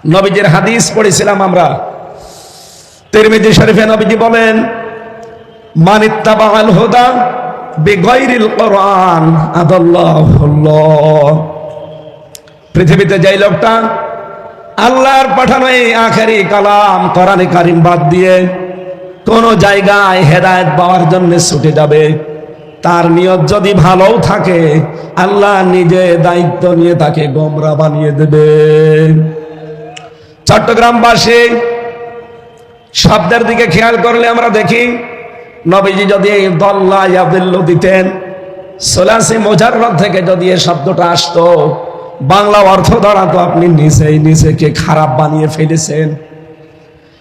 নবীজির হাদিস পড়েছিলাম আমরা। তিরমিজি শরীফে নবীজি বলেন, মান ইত্তাবাআল হুদা বিগাইরিল কোরআন আদাল্লাহুল্লাহ। পৃথিবীতে যেই লোকটা আল্লাহর পাঠানো এই আখেরি কালাম কোরআনে কারিম বাদ দিয়ে কোন জায়গায় হেদায়েত পাওয়ার জন্য ছুটে যাবে, তার নিয়ত যদি ভালোও থাকে, আল্লাহ নিজে দায়িত্ব নিয়ে তাকে গোমরা বানিয়ে দেবে। চট্টগ্রামবাসী শব্দের দিকে খেয়াল করলে আমরা দেখি, নবীজি যদি দল্লা ইয়াদিল্লু দিতেন, সোলাসি মুজাররদ থেকে যদি এই শব্দটা আসতো, বাংলা অর্থ দাঁড়াতো আপনি নিজেকে খারাপ বানিয়ে ফেলেছেন।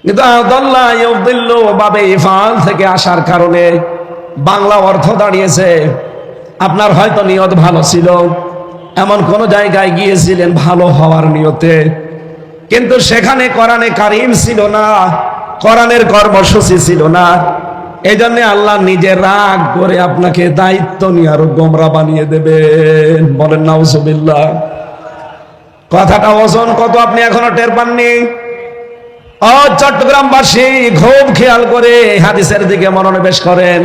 কিন্তু দল্লা ইয়াদিল্লু বাবে ইফআল থেকে আসার কারণে বাংলা অর্থ দাঁড়িয়েছে, আপনার হয়তো নিয়ত ভালো ছিল, এমন কোন জায়গায় গিয়েছিলেন ভালো হওয়ার নিয়তে, কিন্তু সেখানে কোরআনে কারিম ছিল না, কোরআনের কর্মসূচি ছিল না। এই জন্য আল্লাহ নিজে রাগ করে আপনাকে দায়িত্ব নিয়ে আরো গোমরা বানিয়ে দেবেন। বলেন নাউজুবিল্লাহ। কথাটা ওজন কত আপনি এখনো টের পাননি? ও চট্টগ্রামবাসী, খুব খেয়াল করে হাদিসের দিকে মনোনিবেশ করেন।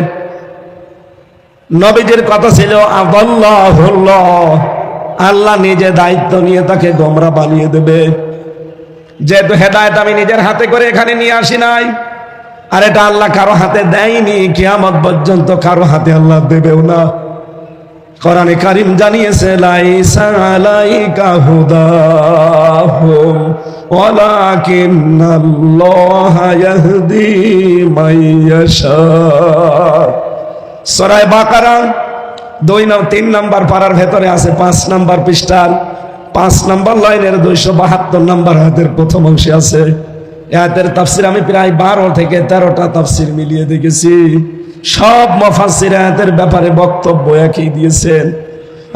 নবীজির কথা ছিল আদাল্লাহুল্লাহ, আল্লাহ নিজে দায়িত্ব নিয়ে তাকে গোমরা বানিয়ে দেবে। যেহেতু হেদায়েত আমি নিজের হাতে করে এখানে নিয়ে আসি নাই, আর এটা আল্লাহ কারো হাতে দেয়নি, কিয়ামত পর্যন্ত কারো হাতে আল্লাহ দেবেও না। কোরআনে কারিম জানিয়েছে, লাইসা আলাইকা হুদাহুম ওয়ালাকিন্নাল্লাহা ইয়াহদি মাইয়াশা। সূরা বাকারা 3 নম্বর পারার ভেতরে আছে, 5 নম্বর পৃষ্ঠার 5 নম্বর লাইনের 272 নম্বর আয়াতের প্রথম অংশে আছে। আয়াতের তাফসীর আমি প্রায় 12 থেকে 13টা তাফসীর মিলিয়ে দেখেছি। সব মুফাসসির আয়াতের ব্যাপারে বক্তব্য একই দিয়েছেন।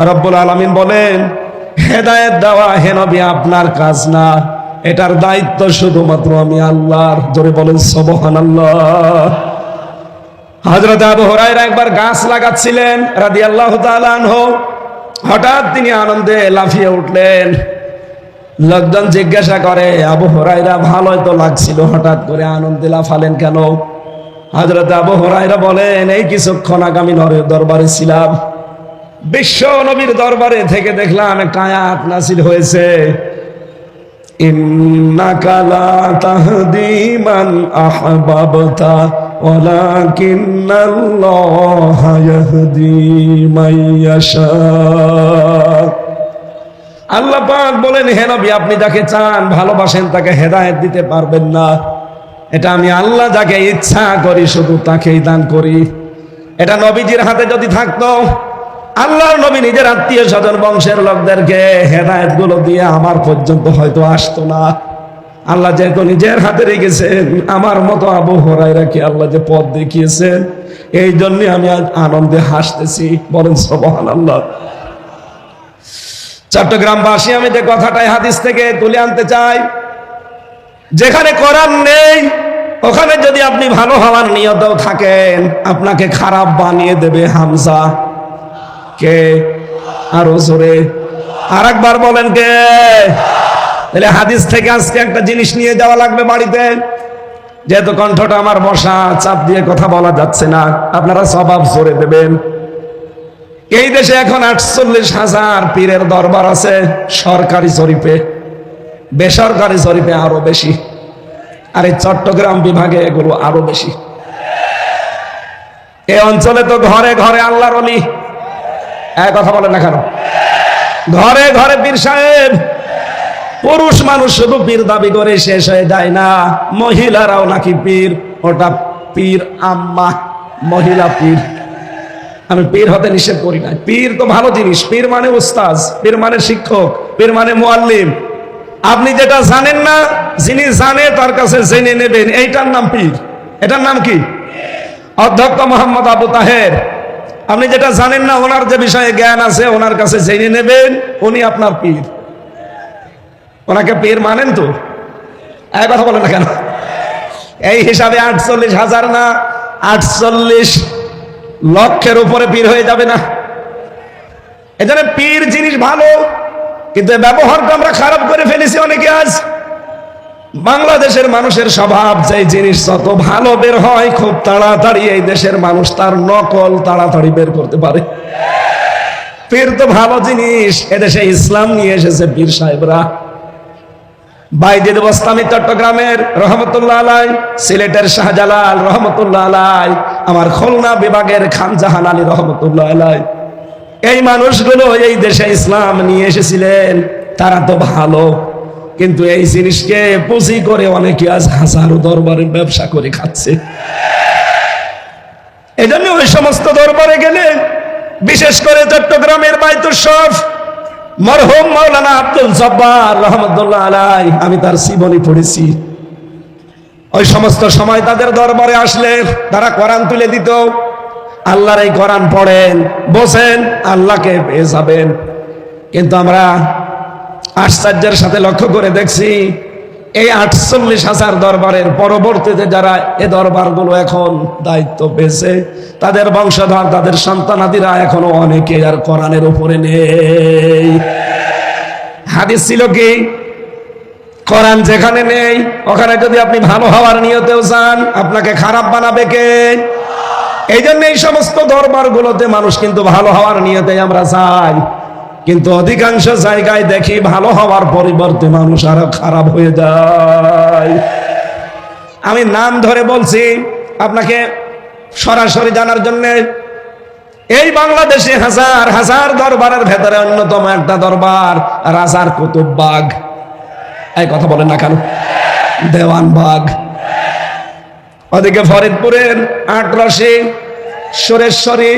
রব্বুল আলামিন বলেন, হেদায়েত দেওয়া হে নবী আপনার কাজ না, এটার দায়িত্ব শুধুমাত্র আমি আল্লাহর। জোরে বলেন সুবহানাল্লাহ। হযরত আবু হুরায়রা একবার গাছ লাগাচ্ছিলেন রাদিয়াল্লাহু তাআলা আনহু, হঠাৎ তিনি আনন্দে লাফিয়ে উঠলেন। লোকজন জিজ্ঞাসা করে, আবু হুরায়রা ভালোই তো লাগছিল, হঠাৎ করে আনন্দে লাফালেন কেন? হযরত আবু হুরায়রা বলেন, এই কিছুক্ষণ আগামী নরের দরবারে ছিলাম, বিশ্ব নবীর দরবারে থেকে দেখলাম একটা আয়াত নাযিল হয়েছে, ইন্নাকা লা তাহদি মান আহবাবতা ওয়ালাকিন্নাল্লাহা ইয়াহদি মাইয়াশা। আল্লাহ পাক বলেন, হে নবী আপনি যাকে চান ভালোবাসেন তাকে হেদায়েত দিতে পারবেন না, এটা আমি আল্লাহ যাকে ইচ্ছা করি শুধু তাকেই দান করি। এটা নবীজির হাতে যদি থাকতো, আল্লাহর নবী নিজের আত্মীয় স্বজন বংশের লোকদেরকে হেদায়েত গুলো দিয়ে আমার পর্যন্ত হয়তো আসতো না। আল্লাহ যেহেতু নিজের হাতে রেখেছেন, আমার মতো আবু হুরায়রাকে আল্লাহ যে পথ দেখিয়েছেন, এই জন্য আমি আজ আনন্দে হাসতেছি। বলেন সুবহানাল্লাহ। চট্টগ্রামবাসী, আমি যে কথাটাই হাদিস থেকে তুলে আনতে চাই, যেখানে কোরআন নেই ওখানে যদি আপনি ভালো হওয়ার নিয়তেও থাকেন, আপনাকে খারাপ বানিয়ে দেবে হামজা। কে? আরো জোরে আরেকবার বলেন, কে? তাহলে হাদিস থেকে আজকে একটা জিনিস নিয়ে যাওয়া লাগবে বাড়িতে। যেহেতু কণ্ঠটা আমার বসা, চাপ দিয়ে কথা বলা যাচ্ছে না, আপনারা সবাব জোরে দেবেন। এই দেশে এখন 48,000 পীরের দরবার আছে, সরকারি জরিপে, বেসরকারি জরিপে আরো বেশি, আর এই চট্টগ্রাম বিভাগে এগুলো আরো বেশি। এই অঞ্চলে তো ঘরে ঘরে আল্লাহর ওলি। এক কথা বলেন না কেন? ঘরে ঘরে পীর সাহেব। পুরুষ মানুষ শুধু পীর দাবি করে শেষ হয়ে যায় না, মহিলারাও নাকি পীর। ওটা পীর আম্মা, মহিলা পীর। আমি পীর হতে নিষেধ করি না, পীর তো ভালো জিনিস। পীর মানে উস্তাজ, পীর মানে শিক্ষক, পীর মানে মুআল্লিম। আপনি যেটা জানেন না, যিনি জানে তার কাছে জেনে নেবেন, এইটার নাম পীর। এটার নাম কি? অধ্যক্ষ মোহাম্মদ আবু তাহের। আপনি যেটা জানেন না, ওনার যে বিষয়ে জ্ঞান আছে ওনার কাছে জেনে নেবেন, উনি আপনার পীর। ওনাকে পীর মানেন তো? এক কথা বলেন না কেন? এই হিসাবে 48,000 না, 48 লক্ষের উপরে পীর হয়ে যাবে না? এজন্য পীর জিনিস ভালো, কিন্তু ব্যবহারটা আমরা খারাপ করে ফেলেছি অনেকে। আজ বাংলাদেশের মানুষের স্বভাব, যে জিনিস যত ভালো বের হয় খুব তাড়াতাড়ি এই দেশের মানুষ তার নকল তাড়াতাড়ি বের করতে পারে। পীর তো ভালো জিনিস, এদেশে ইসলাম নিয়ে এসেছে পীর সাহেবরা। বাইজিদ বোস্তামি চট্টগ্রামের রহমতুল্লাহ আলাই, সিলেটের শাহজালাল রহমতুল্লাহ আলাই, আমার খুলনা বিভাগের খান জাহান আলী রহমতুল্লাহ আলাই, এই মানুষগুলো এই দেশে ইসলাম নিয়ে এসেছিলেন। তারা তো ভালো, কিন্তু এই জিনিসকে পুঁজি করে অনেকে আজ হাজারো দরবারে ব্যবসা করে খাচ্ছে। এই জন্য ওই সমস্ত দরবারে গেলে, বিশেষ করে চট্টগ্রামের বাইতুল শরফ মরহুম মাওলানা আব্দুল জব্বার রহমতুল্লাহ আলাই, আমি তার জীবনী পড়েছি। ওই সমস্ত সময় তাদের দরবারে আসলে তারা কোরআন তুলে দিত, আল্লাহর এই কোরআন পড়েন, বসেন, আল্লাহকে পেয়ে যাবেন। কিন্তু আমরা আশ্চর্যের সাথে লক্ষ্য করে দেখছি, এই 48,000 দরবারের পরবর্তীতে যারা এ দরবারগুলো এখন দায়িত্ব পেয়েছে, তাদের বংশধর, তাদের সন্তানাদিরা এখনো অনেকে আর কোরআনের উপরে নেই। হাদিস ছিল কি, কোরআন যেখানে নেই ওখানে যদি আপনি ভালো হওয়ার নিয়তেও যান, আপনাকে খারাপ বানাবে কে? এই জন্য এই সমস্ত দরবারগুলোতে মানুষ কিন্তু ভালো হওয়ার নিয়তে আমরা যাই, কিন্তু অধিকাংশ জায়গায় দেখি ভালো হওয়ার পরিবর্তে মানুষ আরো খারাপ হয়ে যায়। আমি নাম ধরে বলছি আপনাকে সরাসরি জানার জন্য। এই বাংলাদেশে হাজার হাজার দরবারের ভেতরে অন্যতম একটা দরবার রাজার কুতুববাগ। এই কথা বলেন না কেন? দেওয়ানবাগ। ওদিকে ফরিদপুরের আটরশি, সুরেশ্বরী,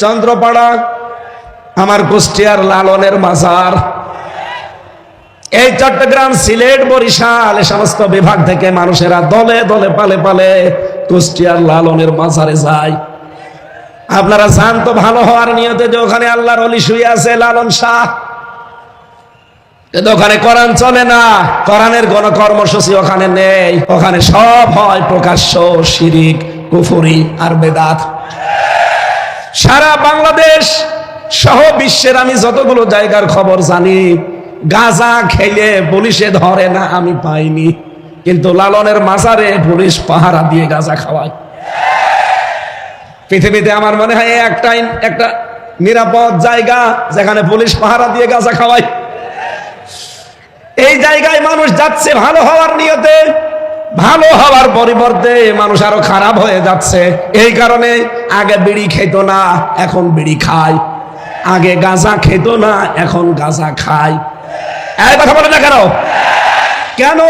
চন্দ্রপাড়া, আমার কুষ্টিয়ার লালনের মাজার, এই চট্টগ্রাম, সিলেট, বরিশাল, এই সমস্ত বিভাগ থেকে মানুষেরা দলে দলে পালে পালে কুষ্টিয়ার লালনের মাজারে যায়। আপনারা জান তো ভালো হওয়ার নিয়তে যে ওখানে আল্লাহর ওলি শুয়ে আছে লালন শাহ, কিন্তু ওখানে কোরআন চলে না, কোরআনের কোন কর্মসূচি ওখানে নেই। ওখানে সব হয় প্রকাশ্য শিরিক, কুফরি আর বেদাত। সারা বাংলাদেশ সহ বিশ্বের আমি যতগুলো জায়গার খবর জানি, গাঁজা খেলে পুলিশে ধরে না আমি পাইনি, কিন্তু লালনের মাজারে পুলিশ পাহারা দিয়ে গাঁজা খাওয়ায়। পৃথিবীতে আমার মনে হয় একটা নিরাপদ জায়গা যেখানে পুলিশ পাহারা দিয়ে গাঁজা খাওয়ায়। এই জায়গায় মানুষ যাচ্ছে ভালো হওয়ার নিয়তে, ভালো হওয়ার পরিবর্তে মানুষ আরো খারাপ হয়ে যাচ্ছে। এই কারণে আগে বিড়ি খেত না, এখন বিড়ি খায়। আগে গাঁজা খেত না, এখন গাঁজা খায়। এই কথা বলে না কেন? কেন?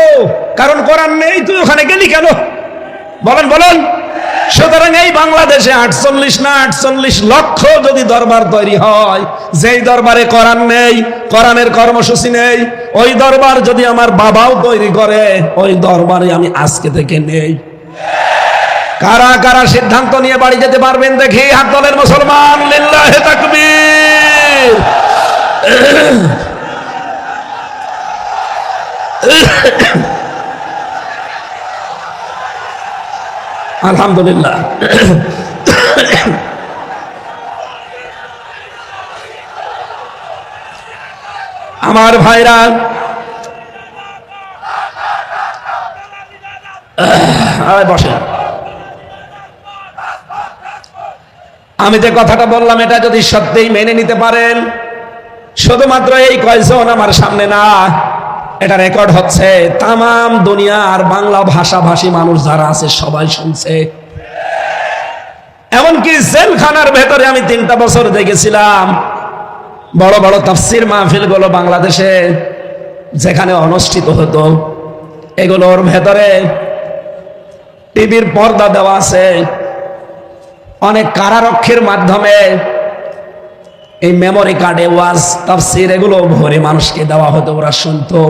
কারণ কোরআন নেই। তুই ওখানে গেলি কেন? বলেন বলেন। সুতরাং এই বাংলাদেশে 48 লক্ষ যদি দরবার তৈরি হয়, যেই দরবারে কোরআন নেই, কোরআনের কর্মসূচি নেই, ওই দরবার যদি আমার বাবাও তৈরি করে, ওই দরবারে আমি আজকে থেকে নেই। কারা কারা সিদ্ধান্ত নিয়ে বাড়ি যেতে পারবেন দেখি হাত তোলেন মুসলমান। লিল্লাহে তাকবীর। আলহামদুলিল্লাহ। আমার ভাইরা, বসেন। আমি যে কথাটা বললাম এটা যদি সত্যিই মেনে নিতে পারেন, শুধুমাত্র এই কয়জন আমার সামনে না, এটা রেকর্ড হচ্ছে, তামাম দুনিয়ার বাংলা ভাষাভাষী মানুষ যারা আছে সবাই শুনছে। এমনকি জেলখানার ভেতরে আমি 3টা বছর দেখেছিলাম বড় বড় তাফসীর মাহফিল গুলো বাংলাদেশে যেখানে অনুষ্ঠিত হতো, এগুলোর ভেতরে টিভির পর্দা দেওয়া আছে। অনেক কারারক্ষীর মাধ্যমে এই মেমোরি কার্ডে ওয়াজ, তাফসীর এগুলো ভরে মানুষকে দেওয়া হতো, ওরা শুনতো।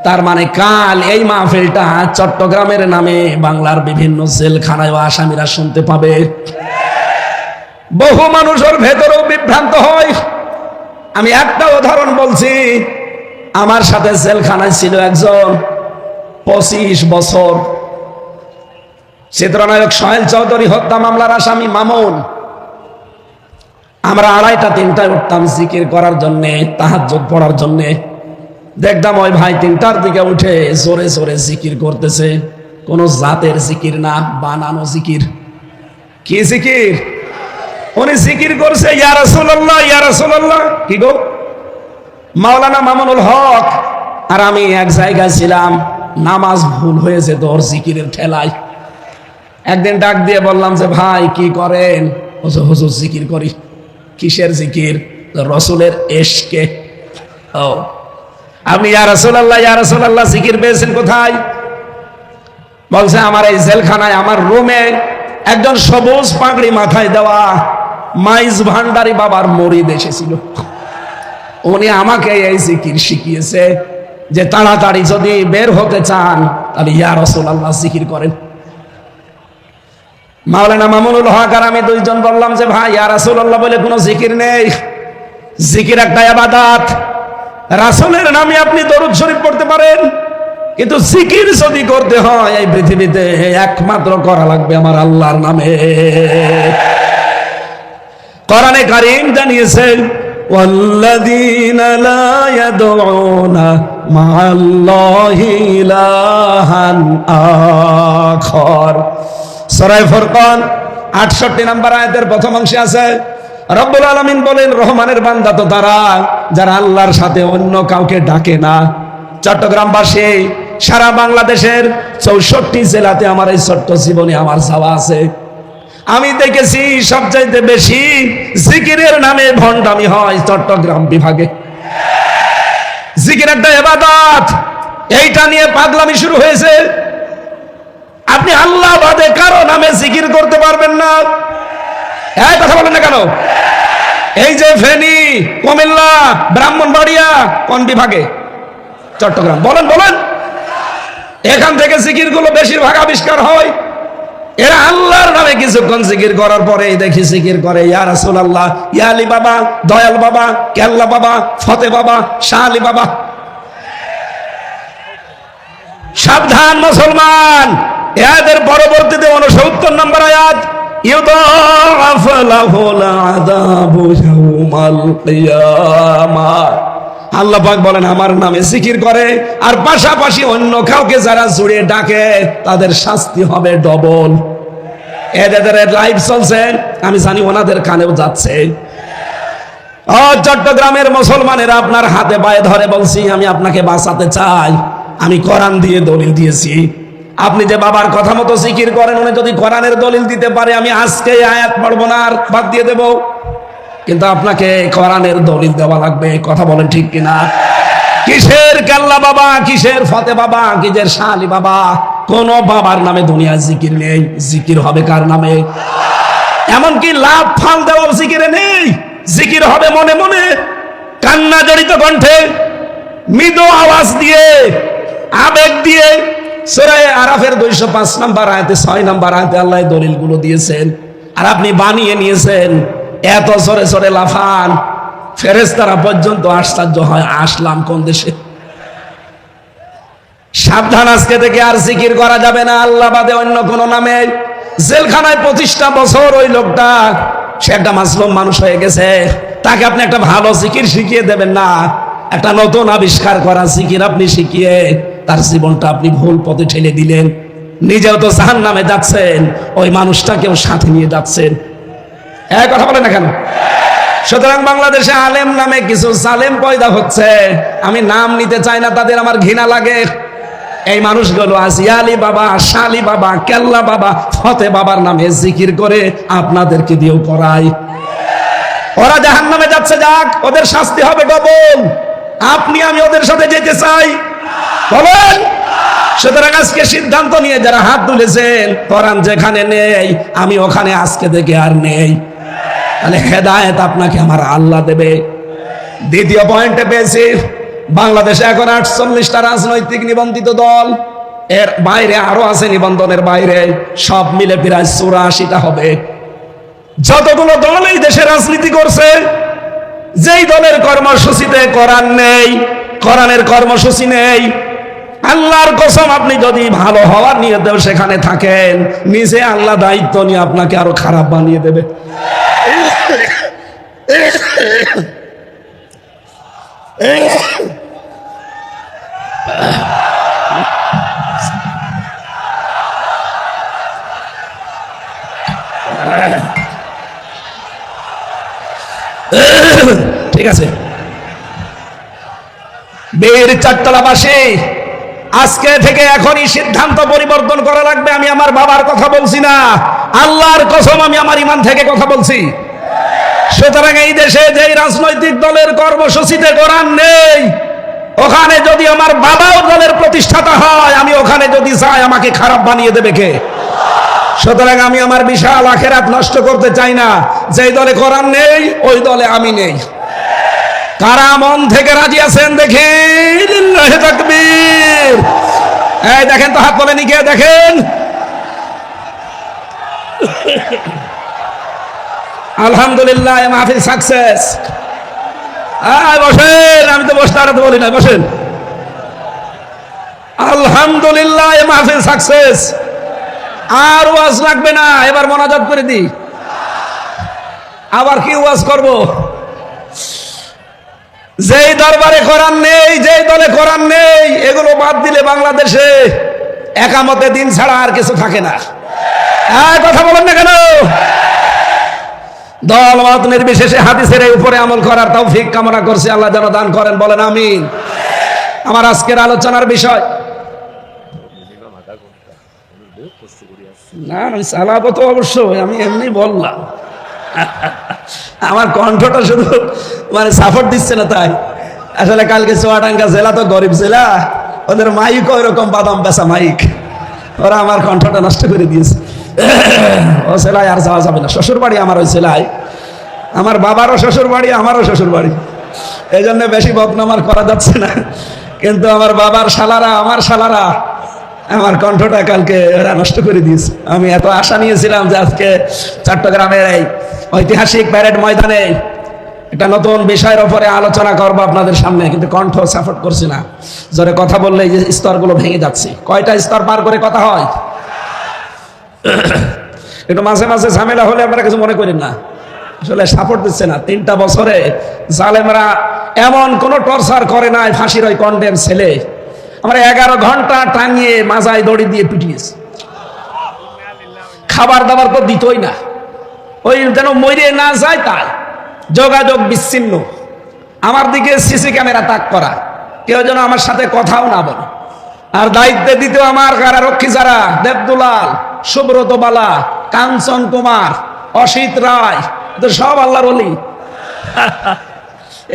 তার মানে কাল এই মাহফিলটা চট্টগ্রামের নামে বাংলার বিভিন্ন জেলখানায় আসামিরা শুনতে পাবে। বহু মানুষের ভেতরেও বিভ্রান্ত হয়। আমি একটা উদাহরণ বলছি, আমার সাথে জেলখানায় ছিল একজন 25 বছর চিত্রনায়ক সোহেল চৌধুরী হত্যা মামলার আসামি মামুন। আমরা 2:30-3টায় উঠতাম জিকির করার জন্যে, তাহাজ্জুদ পড়ার জন্যে। দেখলাম ওই ভাই 3টার দিকে উঠে জোরে জোরে জিকির করতেছে। কোন জাতের জিকির না, বানানো জিকির। কি জিকির? উনি জিকির করছে ইয়া রাসূলুল্লাহ, ইয়া রাসূলুল্লাহ। কি গো? মাওলানা মামুনুল হক আর আমি এক জায়গায় ছিলাম, নামাজ ভুল হয়ে যেত ওর জিকিরের ঠেলায়। একদিন ডাক দিয়ে বললাম যে ভাই কি করেন? হুজুর জিকির করি। কিসের জিকির? রসুলের এশকে। ও, আপনি ইয়া রাসূলুল্লাহ, ইয়া রাসূলুল্লাহ জিকির পেয়েছেন কোথায়? বলছে আমার এই জেলখানায়, আমার রুমে একজন সবুজ পাগড়ি মাথায় দেওয়া মাইজ ভান্ডারী বাবার মুরিদ এসেছিল। উনি আমাকে এই জিকির শিখিয়েছে যে তাড়াতাড়ি যদি বের হতে চান তাহলে ইয়া রাসূলুল্লাহ জিকির করেন। মাওলানা মামুনুল হক আর আমি দুইজন বললাম যে ভাই ইয়া রাসূলুল্লাহ বলে কোনো জিকির নেই। জিকির একটা ইবাদত। রাসূলের নামে আপনি দরুদ শরীফ পড়তে পারেন, কিন্তু জিকির যদি করতে হয় এই পৃথিবীতে একমাত্র করা লাগবে আমার আল্লাহর নামে। কোরআনে কারীম জানিয়েছে ওয়াল্লাযীনা লা ইয়াদউনা মা'আল্লাহি ইলাহান আখার। সূরা ফুরকান 68 নম্বর আয়াতের প্রথম অংশে আছে রব্বুল আলামিন বলেন রহমানের বান্দা তো তারা যারা আল্লাহর সাথে অন্য কাউকে ডাকে না। চট্টগ্রামবাসী, সারা বাংলাদেশের 64 জেলাতে আমার এই ছোট্ট জীবনে আমার যাওয়া আছে। আমি দেখেছি সবচাইতে বেশি জিকিরের নামে ভণ্ডামি হয় চট্টগ্রাম বিভাগে। জিকির একটা ইবাদত, এইটা নিয়ে পাগলামি শুরু হয়েছে। আপনি আল্লাহ বাদে কারো নামে জিকির করতে পারবেন না। এই কথা বলেন না কেন? এই যে ফেনী, কুমিল্লা, ব্রাহ্মণবাড়িয়া কোন বিভাগে? চট্টগ্রাম। বলেন বলেন, এখান থেকে জিকির গুলো বেশিরভাগ আবিষ্কার হয়। এরা আল্লাহর নামে কিছুক্ষণ জিকির করার পরে দেখি জিকির করে ইয়া রাসূলুল্লাহ, ইয়া আলী বাবা, দয়াল বাবা, কেল্লা বাবা, ফতে বাবা, শাহ আলী বাবা। সাবধান মুসলমান, এদের পরবর্তীতে 69 নম্বর আয়াত ইউদাফ লাহুল আযাবু ইয়াউমাল কিয়ামাহ। আল্লাহ পাক বলেন আমার নামে জিকির করে আর পাশাপাশি অন্য কাউকে যারা জুড়ে ডাকে তাদের শাস্তি হবে ডবল। এদের লাইভ চলছে, আমি জানি ওনাদের কানেও যাচ্ছে। ও চট্টগ্রামের মুসলমানেরা, আপনার হাতে পায়ে ধরে বলছি আমি আপনাকে বাঁচাতে চাই। আমি কোরআন দিয়ে দলিল দিয়েছি। আপনি যে বাবার কথা মতো জিকির করেন, উনি যদি কোরআনের দলিল দিতে পারে আমি আজকে আয়াত পড়বো না, আর বাদ দিয়ে দেব। কিন্তু আপনাকে কোরআনের দলিল দেওয়া লাগবে। কথা বলেন ঠিক কিনা? কিসের কাল্লা বাবা, কিসের ফতে বাবা, কিসের শাহ আলী বাবা? কোন বাবার নামে দুনিয়া জিকির নেই। জিকির হবে কার নামে? এমনকি লাভ ফাল দেওয়া জিকিরে নেই। জিকির হবে মনে মনে, কান্না জড়িত কণ্ঠে, মৃদু আওয়াজ দিয়ে, আবেগ দিয়ে। সূরা আরাফের 205 নম্বর আয়াতে 6 নম্বর আয়াতে আল্লাহ দলিলগুলো দিয়েছেন, আর আপনি বানিয়ে নিয়েছেন। এত জোরে জোরে লাফান, ফেরেশতারা পর্যন্ত আশ্চর্য হয় আসলাম কোন দেশে। সাবধান, আজকে থেকে আর জিকির করা যাবে না আল্লাহ বাদে অন্য কোন নামে। জেলখানায় 25টা বছর ওই লোকটা, সে একটা মাসলুম মানুষ হয়ে গেছে। তাকে আপনি একটা ভালো জিকির শিখিয়ে দেবেন না, একটা নতুন আবিষ্কার করা জিকির আপনি শিখিয়ে তার জীবনটা আপনি ভুল পথে ঠেলে দিলেন। নিজেও তো জাহান্নামে যাচ্ছেন, ওই মানুষটাকেও সাথে নিয়ে যাচ্ছেন। এক কথা বলেন না কেন? সুতরাং বাংলাদেশে আলেম নামে কিছু জালেম পয়দা হচ্ছে। আমি নাম নিতে চাই না, তাদের আমার ঘৃণা লাগে। এই মানুষগুলো আজ ইয়া আলী বাবা, শাহ আলী বাবা, কেল্লা বাবা, ফতে বাবার নামে জিকির করে আপনাদেরকে দিয়েও করায়। ওরা জাহান্নামে যাচ্ছে, যাক, ওদের শাস্তি হবে ডবল। আপনি আমি ওদের সাথে যেতে চাই? বলেন। সুতরাং আজকে সিদ্ধান্ত নিয়ে যারা হাত তুলেছেন, কোরআন যেখানে নেই আমি ওখানে আজকে থেকে আর নেই, তাহলে হেদায়েত আপনাকে আমার আল্লাহ দেবে। দ্বিতীয় পয়েন্টে পেয়েছি, বাংলাদেশে এখন 48টা রাজনৈতিক নিবন্ধিত দল, এর বাইরে আরো আছে নিবন্ধনের বাইরে, সব মিলে প্রায় 84টা হবে। যতগুলো দল এই দেশে রাজনীতি করছে, যেই দলের কর্মসূচিতে কোরআন নেই, কোরআনের কর্মসূচি নেই, আল্লাহর কসম আপনি যদি ভালো হওয়ার নিয়তেও সেখানে থাকেন, নিজে আল্লাহ দায়িত্ব নিয়ে আপনাকে আরো খারাপ বানিয়ে দেবে। ঠিক আছে, বীর চারতলাবাসী, আজকে থেকে এখনই সিদ্ধান্ত পরিবর্তন করা লাগবে। আমি আমার বাবার কথা বলছি না, আল্লাহর কসম আমি আমার ঈমান থেকে কথা বলছি। সুতরাং এই দেশে যেই রাজনৈতিক দলের কর্মসূচিতে কোরআন নেই, ওখানে যদি আমার বাবাও দলের প্রতিষ্ঠাতা হয়, আমি ওখানে যদি যাই আমাকে খারাপ বানিয়ে দেবে কে? সুতরাং আমি আমার বিশাল আখিরাত নষ্ট করতে চাই না। যেই দলে কোরআন নেই ওই দলে আমি নেই। কারা মন থেকে রাজি আছেন দেখি? লিল্লাহি তাকবীর। এই দেখেন তো, হাত তোলেন কে? দেখেন, আলহামদুলিল্লাহ, মাহফিল সাকসেস। বসেন, আমি তো বসতে আর তো বলি না, বসেন। আলহামদুলিল্লাহ, মাহফিল সাকসেস। আর ওয়াজ লাগবে না, এবার মোনাজাত করে দিই। আবার কি ওয়াজ করব? যেই দরবারে কোরআন নেই, যেই দলে কোরআন নেই, এগুলো বাদ দিলে বাংলাদেশে একামতে দিন ছাড়া আর কিছু থাকে না। কথা বলেন না কেন? দল মত নির্বিশেষে হাদিসের উপরে আমল করার তৌফিক কামনা করছি, আল্লাহ যেন দান করেন, বলেন আমিন। আমার আজকের আলোচনার বিষয় না, আমি চালাবো তো অবশ্যই, আমি এমনি বললাম। আমার কণ্ঠটা শুধু মানে সাপোর্ট দিচ্ছে না তাই। আসলে কালকে চুয়াডাঙ্গা জেলা তো গরিব জেলা, ওদের মাইক ওই রকম বাদাম বেচা মাইক, ওরা আমার কণ্ঠটা নষ্ট করে দিয়েছে। ও জেলায় আর যাওয়া যাবে না। শ্বশুর বাড়ি আমার ওই জেলায়, আমার বাবারও শ্বশুর বাড়ি, আমারও শ্বশুর বাড়ি, এই জন্য বেশি বদনামার করা যাচ্ছে না। কিন্তু আমার বাবার শালারা, আমার শালারা আমার কণ্ঠটা কালকে এরা নষ্ট করে দিয়েছে। আমি এত আশা নিয়েছিলাম যে আজকে চট্টগ্রামের এই ঐতিহাসিক প্যারেড ময়দানে একটা নতুন বিষয়ের উপরে আলোচনা করবো আপনাদের সামনে, কিন্তু কণ্ঠ সাপোর্ট করছি না। জোরে কথা বললে এই যে স্তরগুলো ভেঙে যাচ্ছে। কয়টা স্তর পার করে কথা হয়? একটু মাঝে মাঝে ঝামেলা হলে আপনারা কিছু মনে করেন না, আসলে সাপোর্ট দিচ্ছে না। 3টা বছরে জালেমরা এমন কোন টর্চার করে নাই। ফাঁসির ওই কন্ডেম ছেলে আমরা 11 ঘন্টা টাঙিয়ে মাজায় দড়ি দিয়ে পিটিয়েছে। খাবার দাবার তো দিতই না, ওই যেন মরে না যায় তাই। যোগাযোগ বিচ্ছিন্ন। আমার দিকে সিসি ক্যামেরা তাক করা, কেউ যেন আমার সাথে কথাও না বলে। আর দায়িত্বে দিতে আমার কারারক্ষী যারা, দেবদুলাল, সুব্রত বালা, কাঞ্চন কুমার, অসিত রায়, তো সব আল্লাহর ওলি।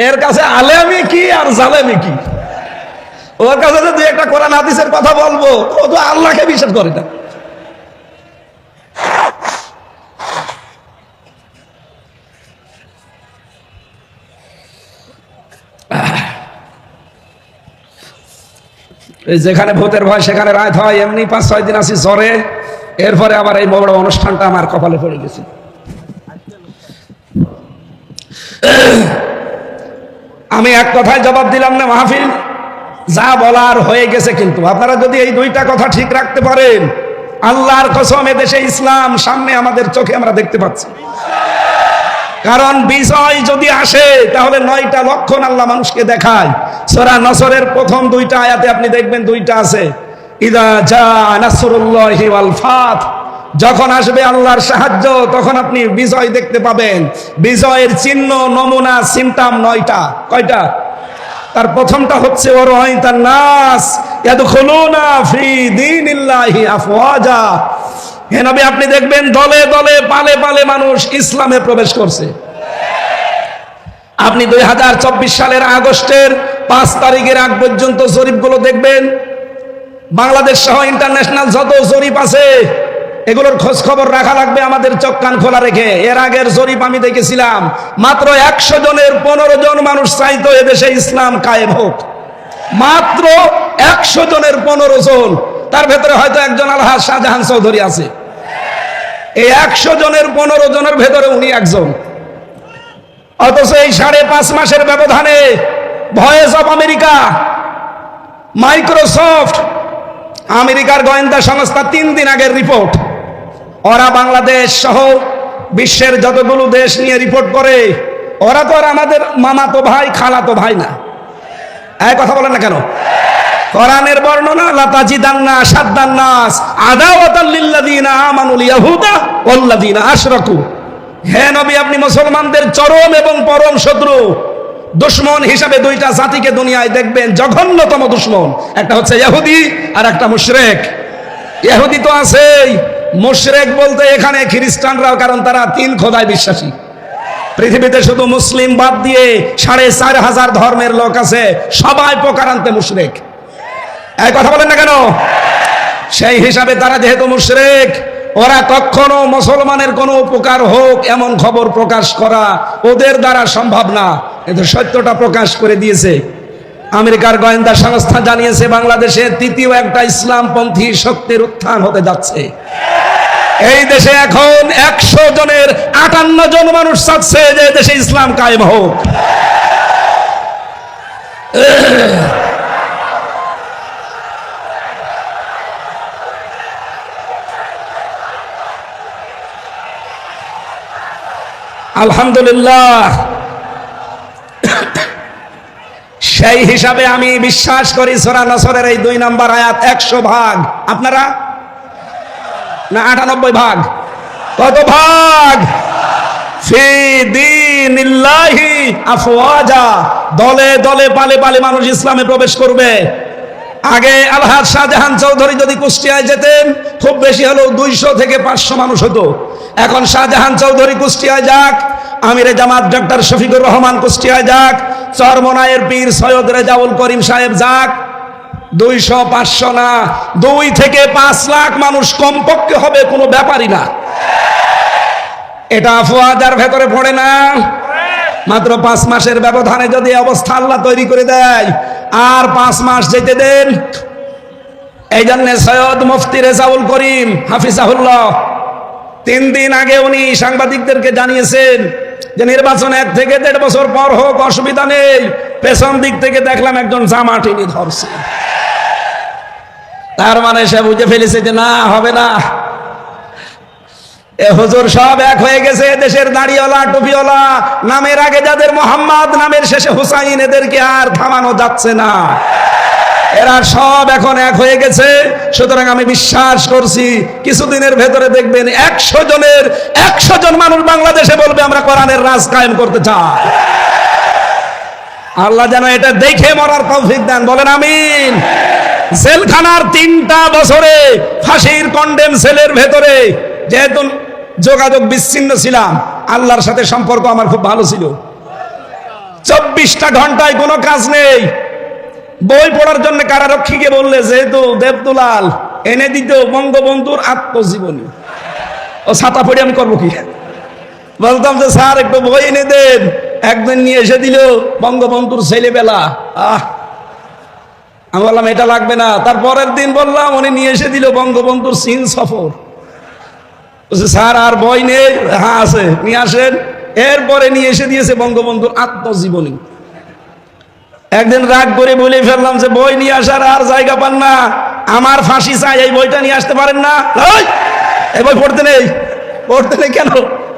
এর কাছে আলেমি কি আর জালেমি কি? ওর কাছে যদি একটা কোরআন হাদিসের কথা বলবো, ও তো আল্লাহকে বিশ্বাস করে না। যেখানে ভূতের ভয় সেখানে রাত হয়, এমনি 5-6 দিন আছি জ্বরে, এরপরে আবার এই বড় অনুষ্ঠানটা আমার কপালে পড়ে গেছে। আমি এক কথায় জবাব দিলাম না, মাহফিল যা বলার হয়ে গেছে। কিন্তু আপনারা যদি এই 2টা কথা ঠিক রাখতে পারেন, আল্লাহর কসম এদেশে ইসলাম সামনে আমাদের চোখে আমরা দেখতে পাচ্ছি। কারণ বিজয় যদি আসে তাহলে 9টা লক্ষণ আল্লাহ মানুষকে দেখায়। সূরা নসরের প্রথম 2টা আয়াতে আপনি দেখবেন 2টা আছে, ইযা জা নাসরুল্লাহি ওয়াল ফাত, যখন আসবে আল্লাহর সাহায্য তখন আপনি বিজয় দেখতে পাবেন। বিজয়ের চিহ্ন, নমুনা, সিম্পটম 9টা। কয়টা? তার প্রথমটা হচ্ছে ওয়ারাইতান নাস ইয়াদখুলুনা ফি দীনিল্লাহি আফওয়াজা। হে নবী, আপনি দেখবেন দলে দলে, পালে পালে মানুষ ইসলামে প্রবেশ করছে। আপনি 2024 সালের আগস্টের 5 তারিখের আগ পর্যন্ত জরিপগুলো দেখবেন, বাংলাদেশ সহ ইন্টারন্যাশনাল যত জরিপ আছে এগুলোর খোঁজ খবর রাখা লাগবে আমাদের চোখ কান খোলা রেখে। এর আগের জরিপ আমি দেখেছিলাম, মাত্র 100 জনের 15 জন মানুষ চাইতো এদেশে ইসলাম কায়েম হোক। মাত্র 100 জনের 15 জন, তার ভেতরে হয়তো একজন আলহাজ শাহজাহান চৌধুরী আছে। এই 100 জনের 15 জনের ভেতরে উনি একজন। অথচ এই 5.5 মাসের ব্যবধানে ভয়েস অফ আমেরিকা, মাইক্রোসফট, আমেরিকার গোয়েন্দা সংস্থা 3 দিন আগের রিপোর্ট, ওরা বাংলাদেশ সহ বিশ্বের যতগুলো দেশ নিয়ে রিপোর্ট করে, ওরা তো আর আমাদের মামাতো ভাই খালাতো ভাই না। এই কথা বলেন না কেন? কোরআনের বর্ণনা লাতাজিদান্না আশাদ্দান নাস আদাওয়াতাল লিল্লাযিনা আমানুল ইয়াহুদা ওয়াল্লাযিনা আশরাকু। হে নবী, আপনি মুসলমানদের চরম এবং পরম শত্রু, দুশমন হিসাবে দুইটা জাতিকে দুনিয়ায় দেখবেন, জঘন্যতম দুশমন। একটা হচ্ছে ইহুদি আর একটা মুশরিক। ইহুদি তো আছেই, মুশরিক বলতে এখানে খ্রিস্টানরাও, কারণ তারা 3 খোদায় বিশ্বাসী। পৃথিবীতে শুধু মুসলিম বাদ দিয়ে 4,500 ধর্মের লোক আছে, সবাই প্রকারান্তে মুশরিক। এই কথা বলেন না কেন? সেই হিসাবে তারা যেহেতু মুশরিক, ওরা কখনো মুসলমানের কোনো উপকার হোক এমন খবর প্রকাশ করা ওদের দ্বারা সম্ভব না। কিন্তু সত্যটা প্রকাশ করে দিয়েছে। আমেরিকার গোয়েন্দা সংস্থা জানিয়েছে বাংলাদেশে তৃতীয় একটা ইসলামপন্থী শক্তির উত্থান হতে যাচ্ছে। এই দেশে এখন 100 জনের 58 জন মানুষ চাচ্ছে যে দেশে ইসলাম কায়েম হোক। আলহামদুলিল্লাহ। সেই হিসাবে আমি বিশ্বাস করি সূরা নসরের এই 2 নম্বর আয়াত 100 ভাগ। আপনারা না 98 ভাগ? কত ভাগ? ফি দীনিল্লাহি আফওয়াজা, দলে দলে পালে পালে মানুষ ইসলামে প্রবেশ করবে। আগে আলহাজ শাহজাহান চৌধুরী যদি কুষ্টিয়ায় যেতেন খুব বেশি হলেও 200 থেকে 500 মানুষ হতো। এখন শাহজাহান চৌধুরী কুষ্টিয়ায় যাক, আমিরে জামাত ডক্টর শফিকুর রহমান কুষ্টিয়ায় যাক, চরমনায়ের পীর সৈয়দ রেজাউল করিম সাহেব যাক, 200-500 না, 2 থেকে 5 লাখ মানুষ কমপক্ষে হবে, কোনো ব্যাপারই না। এটা আফওয়াজার ভেতরে পড়ে না। মাত্র 5 মাসের ব্যবধানে যদি অবস্থা আল্লাহ তৈরি করে দেয়, আর 5 মাস যেতে দেন। এই জন্য সৈয়দ মুফতি রেজাউল করিম হাফিজাহুল্লাহ 3 দিন আগে উনি সাংবাদিকদেরকে জানিয়েছেন যে নির্বাচন 1 থেকে 1.5 বছর পর হোক, অসুবিধা নেই। পেছন দিক থেকে দেখলাম একজন জামা টেনে ধরছে। তার মানে সে বুঝে ফেলেছে যে না, হবে না। এ হুজুর সব এক হয়ে গেছে। দেশের দাড়িওয়ালা টুপিওয়ালা, নামের আগে যাদের মোহাম্মদ, নামের শেষে হুসাইন, এদেরকে আর থামানো যাচ্ছে না। এরা সব এখন এক হয়ে গেছে। সুতরাং আমি বিশ্বাস করছি কিছুদিনের ভেতরে দেখবেন 100 জনের 100 জন মানুষ বাংলাদেশে বলবে আমরা কোরআনের রাজ কায়েম করতে চাই। আল্লাহ যেন এটা দেখে মরার তৌফিক দেন, বলেন আমিন। জেলখানার 3টা বছরে ফাঁসির কন্ডেম সেলের ভেতরে, যেহেতু যোগাযোগ বিচ্ছিন্ন ছিলাম, আল্লাহর সাথে সম্পর্ক আমার খুব ভালো ছিল। 24টা ঘন্টায় কোনো কাজ নেই। বই পড়ার জন্য কারারক্ষীকে বললে যেহেতু দেবদুলাল এনে দিত বঙ্গবন্ধুর আত্মজীবনী, ও ছাতা পড়ে আমি করবো কি? বলতাম যে স্যার একটু বই এনে দেন। একদিন নিয়ে এসে দিল বঙ্গবন্ধুর ছেলেবেলা। আমি বললাম এটা লাগবে না। তারপরের দিন বললাম, উনি নিয়ে এসে দিল বঙ্গবন্ধুর চীন সফর। স্যার আর বই নেই? হ্যাঁ আছে, নিয়ে আসেন। এরপরে নিয়ে এসে দিয়েছে বঙ্গবন্ধুর আত্মজীবনী। একদিন রাগ করে বলে ফেললাম যে বই নিয়ে আসার আর জায়গা পান না, আমার ফাঁসি চাই, এই বইটা নিয়ে আসতে পারেন না? এই বই পড়তে নেই। পড়তে নেই কেন?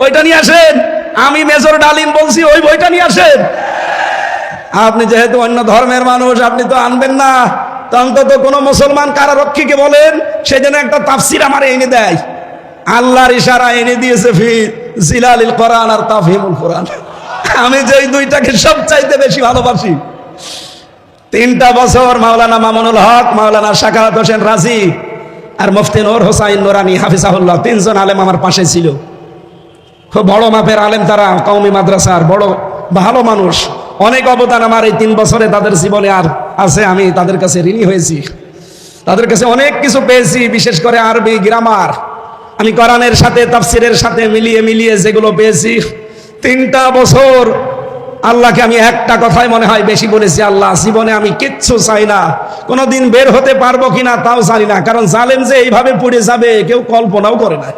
ওইটা নিয়ে আসেন। আমি মেজর ডালিম বলছি ওই বইটা নিয়ে আসেন। আপনি যেহেতু অন্য ধর্মের মানুষ, আপনি তো আনবেন না। তো অন্তত কোনো মুসলমান কারারক্ষীকে বলেন সে যেন একটা তাফসির আমার এনে দেয়। আল্লাহর ইশারা এনে দিয়েছে ফি জিলালিল কোরআন আর তাফহিমুল কোরআন। আমি যে এই 2টাকে সবচাইতে বেশি ভালোবাসি। 3টা বছর মাওলানা মামুনুল হক, মাওলানা শাকাওয়াত হোসেন রাজি আর মুফতি নূর হোসাইন নুরানি হাফিজাহুল্লাহ 3 জন আলেম আমার পাশে ছিল। খুব বড় মাপের আলেম তারা, কওমি মাদ্রাসার বড় ভালো মানুষ। অনেক অবদান আমার এই 3 বছরে তাদের জীবনে আর আছে। আমি তাদের কাছে ঋণী হয়েছি, তাদের কাছে অনেক কিছু পেয়েছি। বিশেষ করে আরবি গ্রামার আমি কোরআনের সাথে তাফসিরের সাথে মিলিয়ে মিলিয়ে যেগুলো পেয়েছি। 3টা বছর আল্লাহকে আমি একটা কথাই মনে হয় বেশি বলেছি, আল্লাহ জীবনে আমি কিচ্ছু চাই না, কোনোদিন বের হতে পারবো কিনা তাও জানি না। কারণ জালেম যে এইভাবে পড়ে যাবে কেউ কল্পনাও করে না।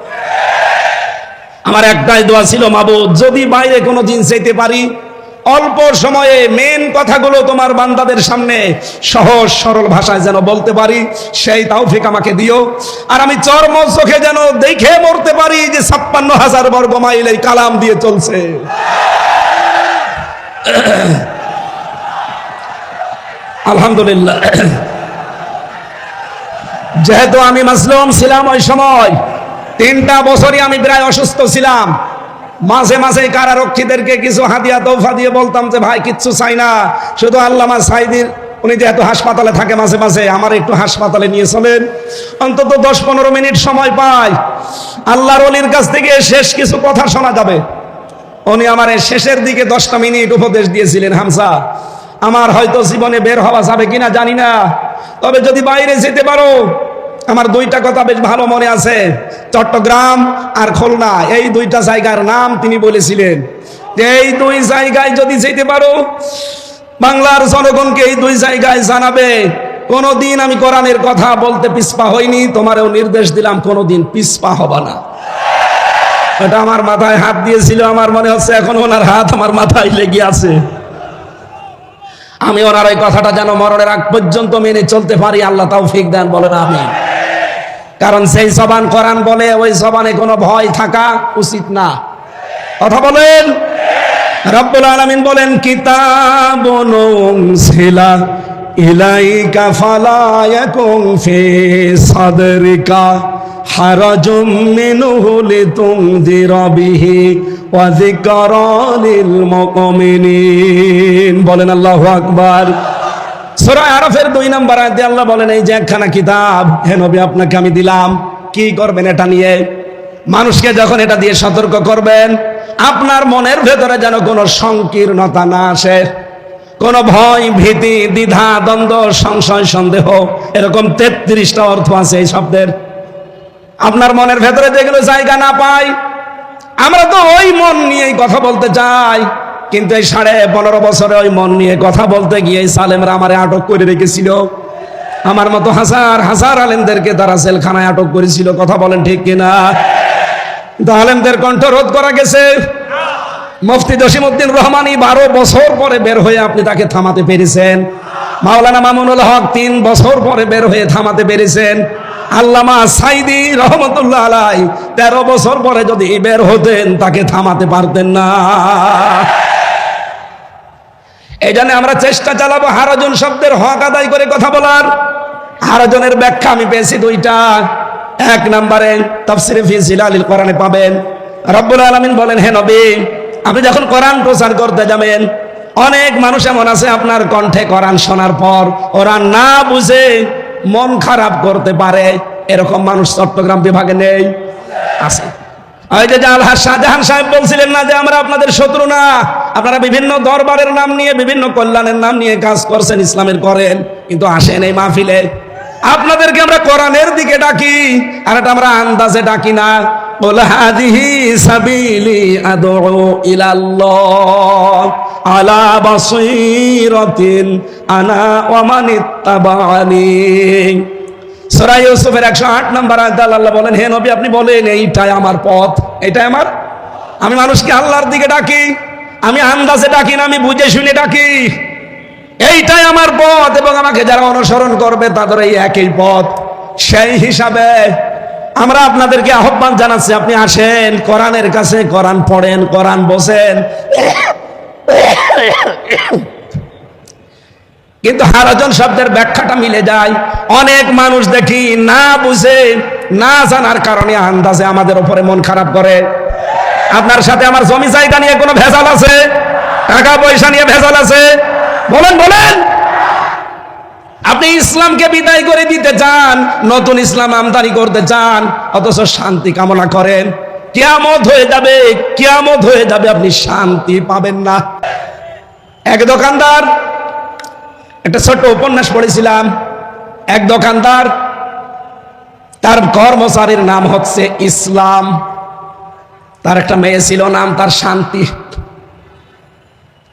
আমার একটাই দোয়া ছিল, মাবুদ যদি বাইরে কোনোদিন যেতে পারি, অল্প সময়ে মেন কথাগুলো তোমার বান্দাদের সামনে সহজ সরল ভাষায় যেন বলতে পারি, সেই তৌফিক আমাকে দিও। আর আমি চর্ম চোখে যেন দেখে মরতে পারি যে 56,000 বর্গ মাইল এই কালাম দিয়ে চলছে। আলহামদুলিল্লাহ। যেহেতু আমি মাসলুম ছিলাম ওই সময়, 3টা বছরই আমি প্রায় অসুস্থ ছিলাম। মাঝে মাঝে কারারক্ষীদেরকে কিছু হাদিয়া তৌফা দিয়ে বলতাম যে ভাই কিচ্ছু চাই না, শুধু আল্লামা সাইদির, উনি যেহেতু হাসপাতালে থাকে মাঝে মাঝে, আমার একটু হাসপাতালে নিয়ে চলেন, অন্তত 10-15 মিনিট সময় পাই, আল্লাহর ওলির কাছ থেকে শেষ কিছু কথা শোনা যাবে। উনি আমার শেষের দিকে 10টা মিনিট উপদেশ দিয়েছিলেন, হামজা আমার হয়তো জীবনে বের হওয়া যাবে কিনা জানি না, তবে যদি বাইরে যেতে পারো, আমার 2টা কথা বেশ ভালো মনে আছে, চট্টগ্রাম আর খুলনা, এই 2টা জায়গার নাম তিনি বলেছিলেন যে এই 2 জায়গায় যদি যেতে পারো, বাংলার জনগণকে এই 2 জায়গায় জানাবে কোনদিন আমি কোরআনের কথা বলতে পিছপা হইনি, তোমারও নির্দেশ দিলাম কোনদিন পিছপা হবা না। এটা আমার মাথায় হাত দিয়েছিল, আমার মনে হচ্ছে এখন ওনার হাত আমার মাথায় লেগে আছে। আমি ওনার এই কথাটা যেন মরণের আগ পর্যন্ত মেনে চলতে পারি, আল্লাহ তৌফিক দেন, বলেন আমিন। কারণ সেই জবান কোরআন বলে, ওই জবানে কোনো ভয় থাকা উচিত না। কথা বলেন। রব্বুল আলামিন বলেন কিতাবুন উনজিলা ইলাইকা ফালা ইয়াকুন ফি সাদরিকা হারাজুম মিনহু লিতুনযিরা বিহি ওয়া যিকরা লিল মুমিনিন। বলেন আল্লাহু আকবার। সূরা আরাফের 2 নম্বর আয়াতে আল্লাহ বলেন এই যে একখানা কিতাব হে নবী আপনাকে আমি দিলাম, কি করবেন এটা নিয়ে? মানুষকে যখন এটা দিয়ে সতর্ক করবেন, আপনার মনের ভেতরে যেন কোনো সংকীর্ণতা না আসে, কোনো ভয় ভীতি দ্বিধা দ্বন্দ্ব সংশয় সন্দেহ, এরকম 33টা অর্থ আছে এই শব্দের। আপনার মনের ভেতরে যেগুলো জায়গা না পায়, আমরা তো ওই মন নিয়েই কথা বলতে চাই, কিন্তু এই 15.5 বছরে ওই মন নিয়ে কথা বলতে গিয়ে সালেমরা আমারে আটক করে রেখেছিল। আমার মতো হাজার হাজার আলেমদেরকে তারা জেলখানায় আটক করেছিল। কথা বলেন ঠিক কিনা? আলেমদের কণ্ঠ রোধ করা গেছে। মুফতি জসিমউদ্দিন রহমানী 12 বছর পরে বের হয়ে আপনি তাকে থামাতে পেরেছেন। মাওলানা মামুনুল হক 3 বছর পরে বের হয়ে থামাতে পেরেছেন। আল্লামা সাইদি রহমতুল্লাহ আলাই 13 বছর পরে যদি বের হতেন তাকে থামাতে পারতেন না। এই জন্য আমরা চেষ্টা চালাবো হারাজন শব্দের হক আদায় করে কথা বলার। হারাজনের ব্যাখ্যা আমি পেয়েছি 2টা। 1 নম্বরে তাফসিরে ফি জিলালিল কোরআনে পাবেন, রব্বুল আলামিন বলেন হে নবী আপনি যখন কোরআন প্রচার করতে যাবেন, অনেক মানুষ এমন আছে আপনার কণ্ঠে কোরআন শোনার পর ওরা না বুঝে মন খারাপ করতে পারে, এরকম মানুষ চট্টগ্রাম বিভাগে নেই? আছে। ওই যে আলহাজ শাহজাহান সাহেব বলছিলেন না যে আমরা আপনাদের শত্রু না, আপনারা বিভিন্ন দরবারের নাম নিয়ে বিভিন্ন কল্যাণের নাম নিয়ে কাজ করছেন, ইসলামের করেন, কিন্তু আসেন এই মাহফিলে। আপনাদেরকে আমরা কোরআনের দিকে ডাকি, আর এটা আমরা আন্দাজে ডাকি না। কুল হাযিহি সাবিলি আদউ ইলাল্লাহ আলা বাসীরাতিন আনা ওয়া মানিত্তাবা'আনি। সূরা ইউসুফের 108 নম্বর আয়াতে আল্লাহ বলেন হে নবী আপনি বলেন এইটাই আমার পথ, এইটাই আমার, আমি মানুষকে আল্লাহর দিকে ডাকি, আমি আন্দাজে ডাকি না, আমি বুঝে শুনে ডাকি, এইটাই আমার পথ, এবং আমাকে যারা অনুসরণ করবে তাদের এই একই পথ। সেই হিসাবে আমরা আপনাদেরকে আহ্বান জানাচ্ছি, আপনি আসেন কোরআনের কাছে, কোরআন পড়েন, কোরআন বসেন। কিন্তু হারাজন শব্দের ব্যাখ্যাটা মিলে যায়। অনেক মানুষ দেখি না বুঝে না জানার কারণে আন্দাজে আমাদের উপরে মন খারাপ করে। আপনার সাথে আমার জমি জায়গা নিয়ে কোনো ভেজাল আছে? টাকা পয়সা নিয়ে ভেজাল আছে? বলেন বলেন। আপনি ইসলামকে বিদায় করে দিতে চান, নতুন ইসলাম আমদানি করতে চান, অথচ শান্তি কামনা করেন। কিয়ামত হয়ে যাবে, কিয়ামত হয়ে যাবে, আপনি শান্তি পাবেন না। এক দোকানদার, একটা ছোট্ট উপন্যাস পড়েছিলাম, এক দোকানদার, তার কর্মচারীর নাম হচ্ছে ইসলাম, তার একটা মেয়ে ছিল, নাম তার শান্তি।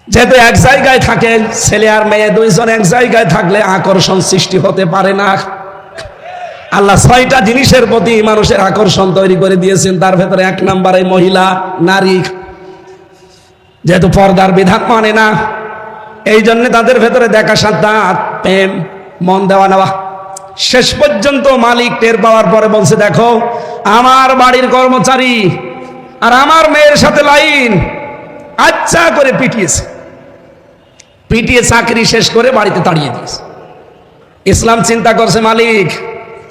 যেহেতু এক জায়গায় থাকে, ছেলে আর মেয়ে 2 জন এক জায়গায় থাকলে আকর্ষণ সৃষ্টি হতে পারে না। আল্লাহ 6টা জিনিসের প্রতি মানুষের আকর্ষণ তৈরি করে দিয়েছেন, তার ভেতরে 1 নম্বরে মহিলা, নারী। যেহেতু পর্দার বিধান মানে না, এই জন্য তাদের ভেতরে দেখা সাক্ষাৎ, প্রেম, মন দেওয়া নেওয়া। শেষ পর্যন্ত মালিক টের পাওয়ার পরে বলছে দেখো আমার বাড়ির কর্মচারী আর আমার মেয়ের সাথে লাইন, আচ্ছা করে পিটিয়েছে, পিটিয়ে চাকরি শেষ করে বাড়িতে তাড়িয়ে দিয়েছে। ইসলাম চিন্তা করছে মালিক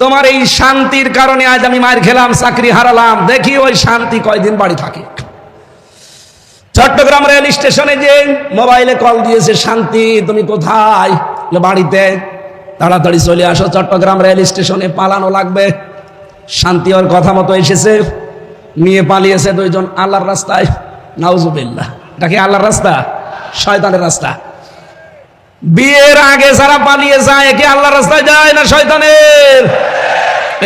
তোমার এই শান্তির কারণে আজ আমি মার খেলাম, চাকরি হারালাম, দেখি ওই শান্তি কয়দিন বাড়ি থাকে। চট্টগ্রাম রেল স্টেশনে যে মোবাইলে কল দিয়েছে, শান্তি তুমি কোথায়? বাড়িতে। তাড়াতাড়ি চলে আসো, চট্টগ্রাম রেল স্টেশনে পালানো লাগবে। শান্তি ওর কথা মতো এসেছে, নিয়ে পালিয়েছে দুইজন আল্লাহর রাস্তায়। নাউজুবিল্লাহ, এটা কি আল্লাহর রাস্তা? শয়তানের রাস্তা। বিয়ের আগে যারা পালিয়ে যায় কি আল্লাহর রাস্তায় যায় না শয়তানের?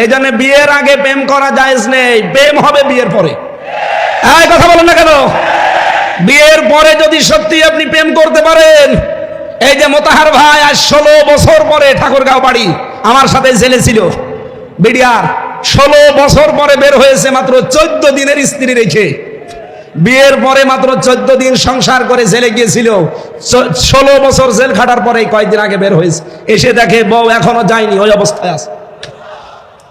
এই জন্য বিয়ের আগে প্রেম করা জায়েজ নেই, প্রেম হবে বিয়ের পরে। এই কথা বলেন না কেন? বিয়ের পরে যদি সত্যি আপনি প্রেম করতে পারেন, এই যে মোতাহার ভাই আজ 16 বছর পরে ঠাকুরগাঁও বাড়ি, আমার সাথে জেলে ছিল বিডিআর, 16 বছর পরে বের হয়েছে, মাত্র 14 দিনের স্ত্রী রেখে। বিয়ের পরে মাত্র 14 দিন সংসার করে জেলে গিয়েছিল, 16 বছর জেল খাটার পরে কয়েকদিন আগে বের হয়েছে। এসে দেখে বউ এখনো যায়নি, ওই অবস্থায় আছে।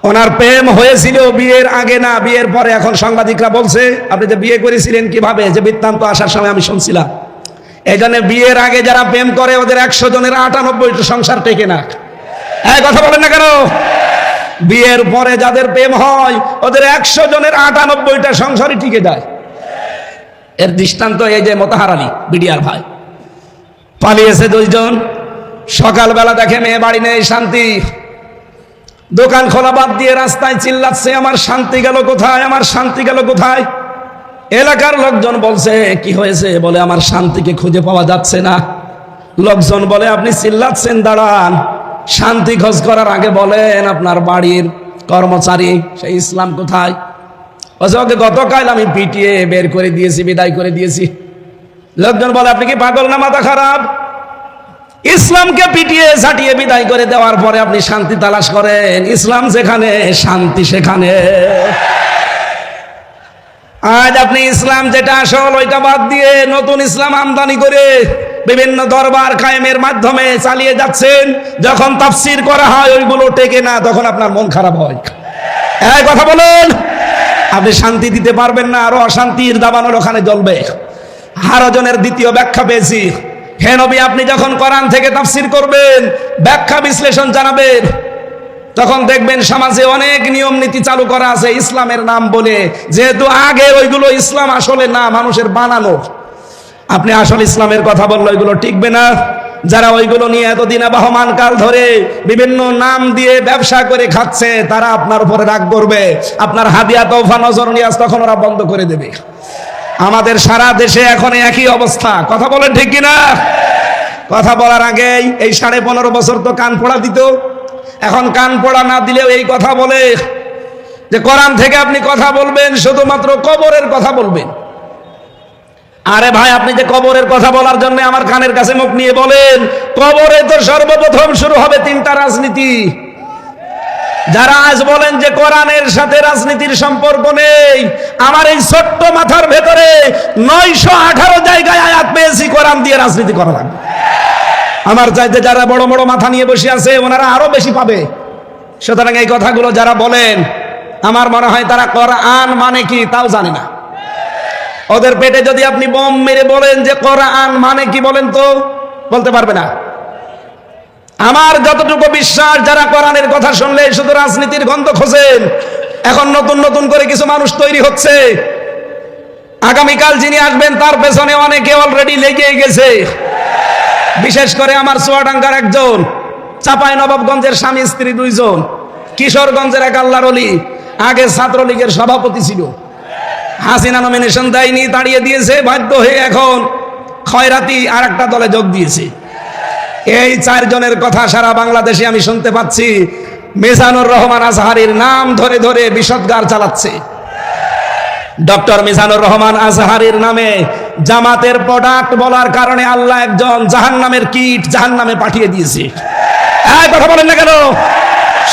ওনার প্রেম হয়েছিল বিয়ের আগে না, বিয়ের পরে। এখন সাংবাদিকরা বলছে আপনি যে বিয়ে করেছিলেন কিভাবে, যে বৃত্তান্ত আসার সময় আমি শুনছিলাম। এই জন্য বিয়ের আগে যারা প্রেম করে ওদের 100 জনের 98 সংসার টেকে না। এই কথা বলেন না কেন? বিয়ের পরে যাদের প্রেম হয় ওদের 100 জনের 98টা সংসারই টিকে যায়। এর দৃষ্টান্ত এই যে মোতাহার আলী বিডিআর ভাই, পালিয়েছে দুইজন। সকালবেলা দেখে মেয়ে বাড়ি নেই, শান্তি। দোকান খোলা বাদ দিয়ে রাস্তায় চিল্লাচ্ছে, আমার শান্তি গেল কোথায়, আমার শান্তি গেল কোথায়? এলাকার লোকজন বলছে কি হয়েছে? বলে আমার শান্তিকে খুঁজে পাওয়া যাচ্ছে না। লোকজন বলে আপনি চিল্লাচ্ছেন, দাঁড়ান, শান্তি খোঁজ করার আগে বলেন আপনার বাড়ির কর্মচারী সেই ইসলাম কোথায়? ওকে গতকাল আমি পিটিয়ে বের করে দিয়েছি, বিদায় করে দিয়েছি। লোকজন বলে আপনি কি পাগল না মাথা খারাপ? ইসলামকে পিটিয়ে ঝাঁটিয়ে বিদায় করে দেওয়ার পরে আপনি শান্তি তালাশ করেন? ইসলাম যেখানে শান্তি সেখানে। আজ আপনি ইসলাম যেটা আসল ওইটা বাদ দিয়ে নতুন ইসলাম আমদানি করে বিভিন্ন দরবার কায়েমের মাধ্যমে চালিয়ে যাচ্ছেন। যখন তাফসীর করা হয় ওইগুলো টেকে না, তখন আপনার মন খারাপ হয়। এই কথা বলুন, আপনি শান্তি দিতে পারবেন না, আরো অশান্তির দাবানল ওখানে জ্বলবে। হারজনের দ্বিতীয় ব্যাখ্যা পেয়েছি। হে নবী, আপনি যখন কোরআন থেকে তাফসীর করবেন, ব্যাখ্যা বিশ্লেষণ জানাবেন, তখন দেখবেন সমাজে অনেক নিয়ম নীতি চালু করা আছে ইসলামের নাম বলে, যেহেতু আগে ওইগুলো ইসলাম আসলে না, মানুষের বানানো। আপনি আসল ইসলামের কথা বললে ওইগুলো টিকবে না। যারা ওইগুলো নিয়ে এতদিন আবহমান কাল ধরে বিভিন্ন নাম দিয়ে ব্যবসা করে খাচ্ছে, তারা আপনার উপরে রাগ করবে। আপনার হাদিয়া তওফা নজর নিয়াজ তখন ওরা বন্ধ করে দেবে। আমাদের সারা দেশে এখন একই অবস্থা। কথা বলেন ঠিক কিনা? কথা বলার আগেই এই 15.5 বছর তো কান পড়া দিত। এখন কান পড়া না দিলেও এই কথা বলে যে কোরআন থেকে আপনি কথা বলবেন, শুধুমাত্র কবরের কথা বলবেন। আরে ভাই, আপনি যে কবরের কথা বলার জন্য আমার কানের কাছে মুখ নিয়ে বলেন, কবরে তো সর্বপ্রথম শুরু হবে 3টা রাজনীতি। যারা আজ বলেন যে কোরআনের সাথে রাজনীতির সম্পর্ক নেই, আমার এই ছোট্ট মাথার ভেতরে 918 জায়গায় আয়াত পেয়েছি কোরআন দিয়ে রাজনীতি করা লাগবে। আমার চাইতে যারা বড় বড় মাথা নিয়ে বসে আছে ওনারা আরো বেশি পাবে। সুতরাং এই কথাগুলো যারা বলেন, আমার মনে হয় তারা কোরআন মানে কি তাও জানে না। ওদের পেটে যদি আপনি বোম মেরে বলেন যে কোরআন মানে কি, বলেন তো বলতে পারবে না। আমার যতটুকু বিশ্বাস, যারা কোরআনের কথা শুনলে শুধু রাজনীতির গন্ধ খোঁজেন, এখন নতুন নতুন করে কিছু মানুষ তৈরি হচ্ছে। আগামীকাল যিনি আসবেন তার পেছনে অনেকে অলরেডি লেগে গেছে। বিশেষ করে আমার চুয়াডাঙ্গার একজন, চাঁপাইনবাবগঞ্জের স্বামী স্ত্রী 2 জন, কিশোরগঞ্জের এক আল্লাহর ওলি, আগে ছাত্রলীগের সভাপতি ছিল। হাসিনা নমিনেশন দেয়নি, তাড়িয়ে দিয়েছে, বাধ্য হয়ে এখন খয়রাতি আর একটা দলে যোগ দিয়েছে। এই 4 জনের কথা সারা বাংলাদেশে আমি শুনতে পাচ্ছি। মিজানুর রহমান আজহারীর নাম ধরে ধরে বিষদগার চালাচ্ছে। ডক্টর মিজানুর রহমান আজহারীর নামে জামাতের প্রোডাক্ট বলার কারণে আল্লাহ একজন জাহান্নামের কিট জাহান্নামে পাঠিয়ে দিয়েছে। এই কথা বলেন না কেন?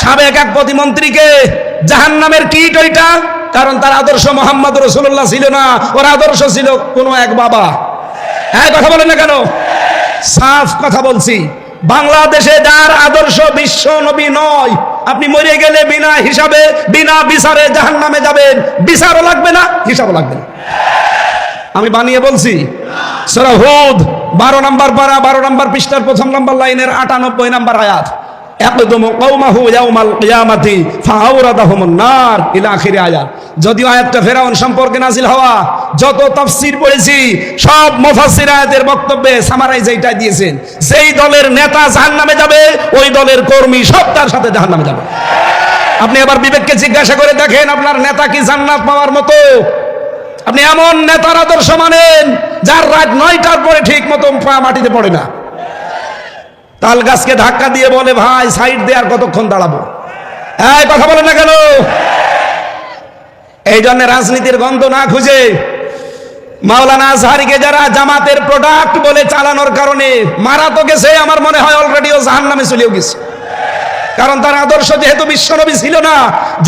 সাবেক এক প্রতিমন্ত্রীকে জাহান্নামের কিট ওইটা, কারণ তার আদর্শ মোহাম্মদ রাসূলুল্লাহ ছিল না, ওর আদর্শ ছিল কোনো এক বাবা। এই কথা বলেন না কেন? সাফ কথা বলছি, বাংলাদেশে যার আদর্শ বিশ্ব নবী নয়, আপনি মরে গেলে বিনা হিসাবে বিনা বিচারে জাহান্নামে যাবেন। বিচারও লাগবে না, হিসাবও লাগবে না। আমি বানিয়ে বলছি। সূরা হুদ 12 নম্বর পারা 12 নম্বর পৃষ্ঠার 1 নম্বর লাইনের 98 নম্বর আয়াত। ইয়াকদুমু কওমাহু ইয়াউমাল কিয়ামাতি ফাআওরাদাহুমুন নার ইলা আখির আয়াত। যদিও আয়াতটা ফেরাউন সম্পর্কে নাজিল হওয়া, যত তাফসীর পড়েছি সব মুফাসসির আয়াতের বক্তব্যে সামারাইজ এইটা দিয়েছেন, যেই দলের নেতা জাহান্নামে যাবে ওই দলের কর্মী সব তার সাথে জাহান্নামে যাবে। আপনি এবার বিবেককে জিজ্ঞাসা করে দেখেন, আপনার নেতা কি জান্নাত পাওয়ার মতো? আপনি এমন নেতার আদর্শ মানেন যার রাত 9টার পরে ঠিক মতো পা মাটিতে পড়ে না, তাল গাছকে ধাক্কা দিয়ে বলে ভাই সাইড দিয়ে আর কতক্ষণ দাঁড়াবো, এই কথা বলেন না কেন? এই জন্য রাজনীতির গন্ধ না খুঁজে মাওলানা আজহারীকে যারা জামাতের প্রোডাক্ট বলে চালানোর কারণে মারা তো গেছে, আমার মনে হয় অলরেডি ও জাহান্নামে চলেও গেছে। কারণ তার আদর্শ যেহেতু বিশ্বনবী ছিল না,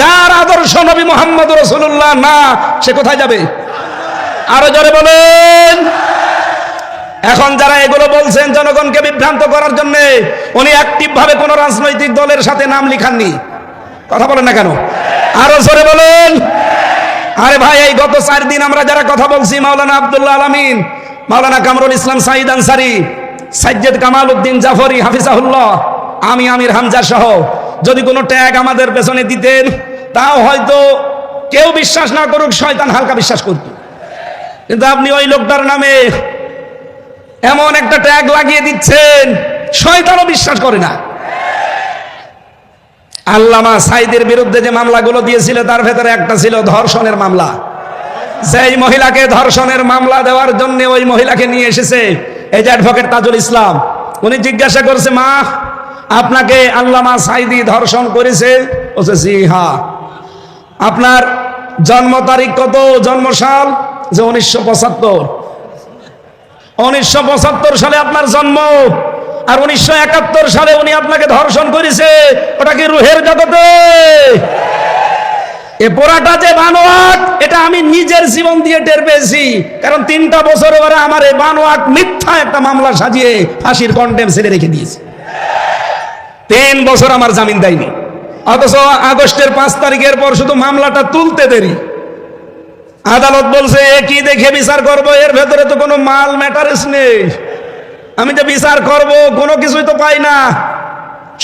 যার আদর্শ নবী মুহাম্মদ রাসূলুল্লাহ না, সে কোথায় যাবে? আরো জোরে বলেন। এখন যারা এগুলো বলছেন জনগণকে বিভ্রান্ত করার জন্য, উনি অ্যাক্টিভ ভাবে কোন রাজনৈতিক দলের সাথে নাম লিখাননি, কথা বলেন না কেন? আরো জোরে বলেন। আরে ভাই, এই গত 4 দিন আমরা যারা কথা বলছি, মাওলানা আব্দুল্লাহ আল আমিন, মাওলানা কামরুল ইসলাম সাঈদ আনসারী, সাজ্জাদ কামাল উদ্দিন জাফরি হাফিজাহুল্লাহ, আমি আমির হামজা সহ, যদি কোনো ট্যাগ আমাদের পেছনে দিতেন তাও হয়তো কেউ বিশ্বাস না করুক, শয়তান হালকা বিশ্বাস করত। কিন্তু আপনি ওই লোকটার নামে এমন একটা ট্যাগ লাগিয়ে দিচ্ছেন, শয়তানও বিশ্বাস করে না। আল্লামা সাঈদের বিরুদ্ধে যে মামলাগুলো দিয়েছিল তার ভেতরে একটা ছিল ধর্ষণের মামলা। যেই মহিলাকে ধর্ষণের মামলা দেওয়ার জন্য ওই মহিলাকে নিয়ে এসেছে এই যে অ্যাডভোকেট তাজুল ইসলাম, উনি জিজ্ঞাসা করছে, মা আপনাকে আল্লামা সাঈদী ধর্ষণ করেছে? বলছে জি হ্যাঁ। আপনার জন্ম তারিখ কত, জন্ম সাল? যে 1975। 1975 সালে আপনার জন্ম, আর 1971 সালে উনি আপনাকে ধর্ষণ করেছে, ওটা কি রুহের জগতে? এ পোড়াটা যে বানোয়াট, এটা আমি নিজের জীবন দিয়ে টের পেয়েছি। কারণ 3টা বছর পরে আমার এই বানোয়াট মিথ্যা একটা মামলা সাজিয়ে ফাঁসির কন্টেম ছেড়ে রেখে দিয়েছে। 3 বছর আমার জামিন দেয়নি, অথচ আগস্টের 5 তারিখের পর শুধু মামলাটা তুলতে দেরি। আদালত বলছে এ কি দেখে বিচার করব, এর ভেতরে তো কোনো মাল ম্যাটারেস নেই, আমি যে বিচার করব কোনো কিছুই তো পাই না,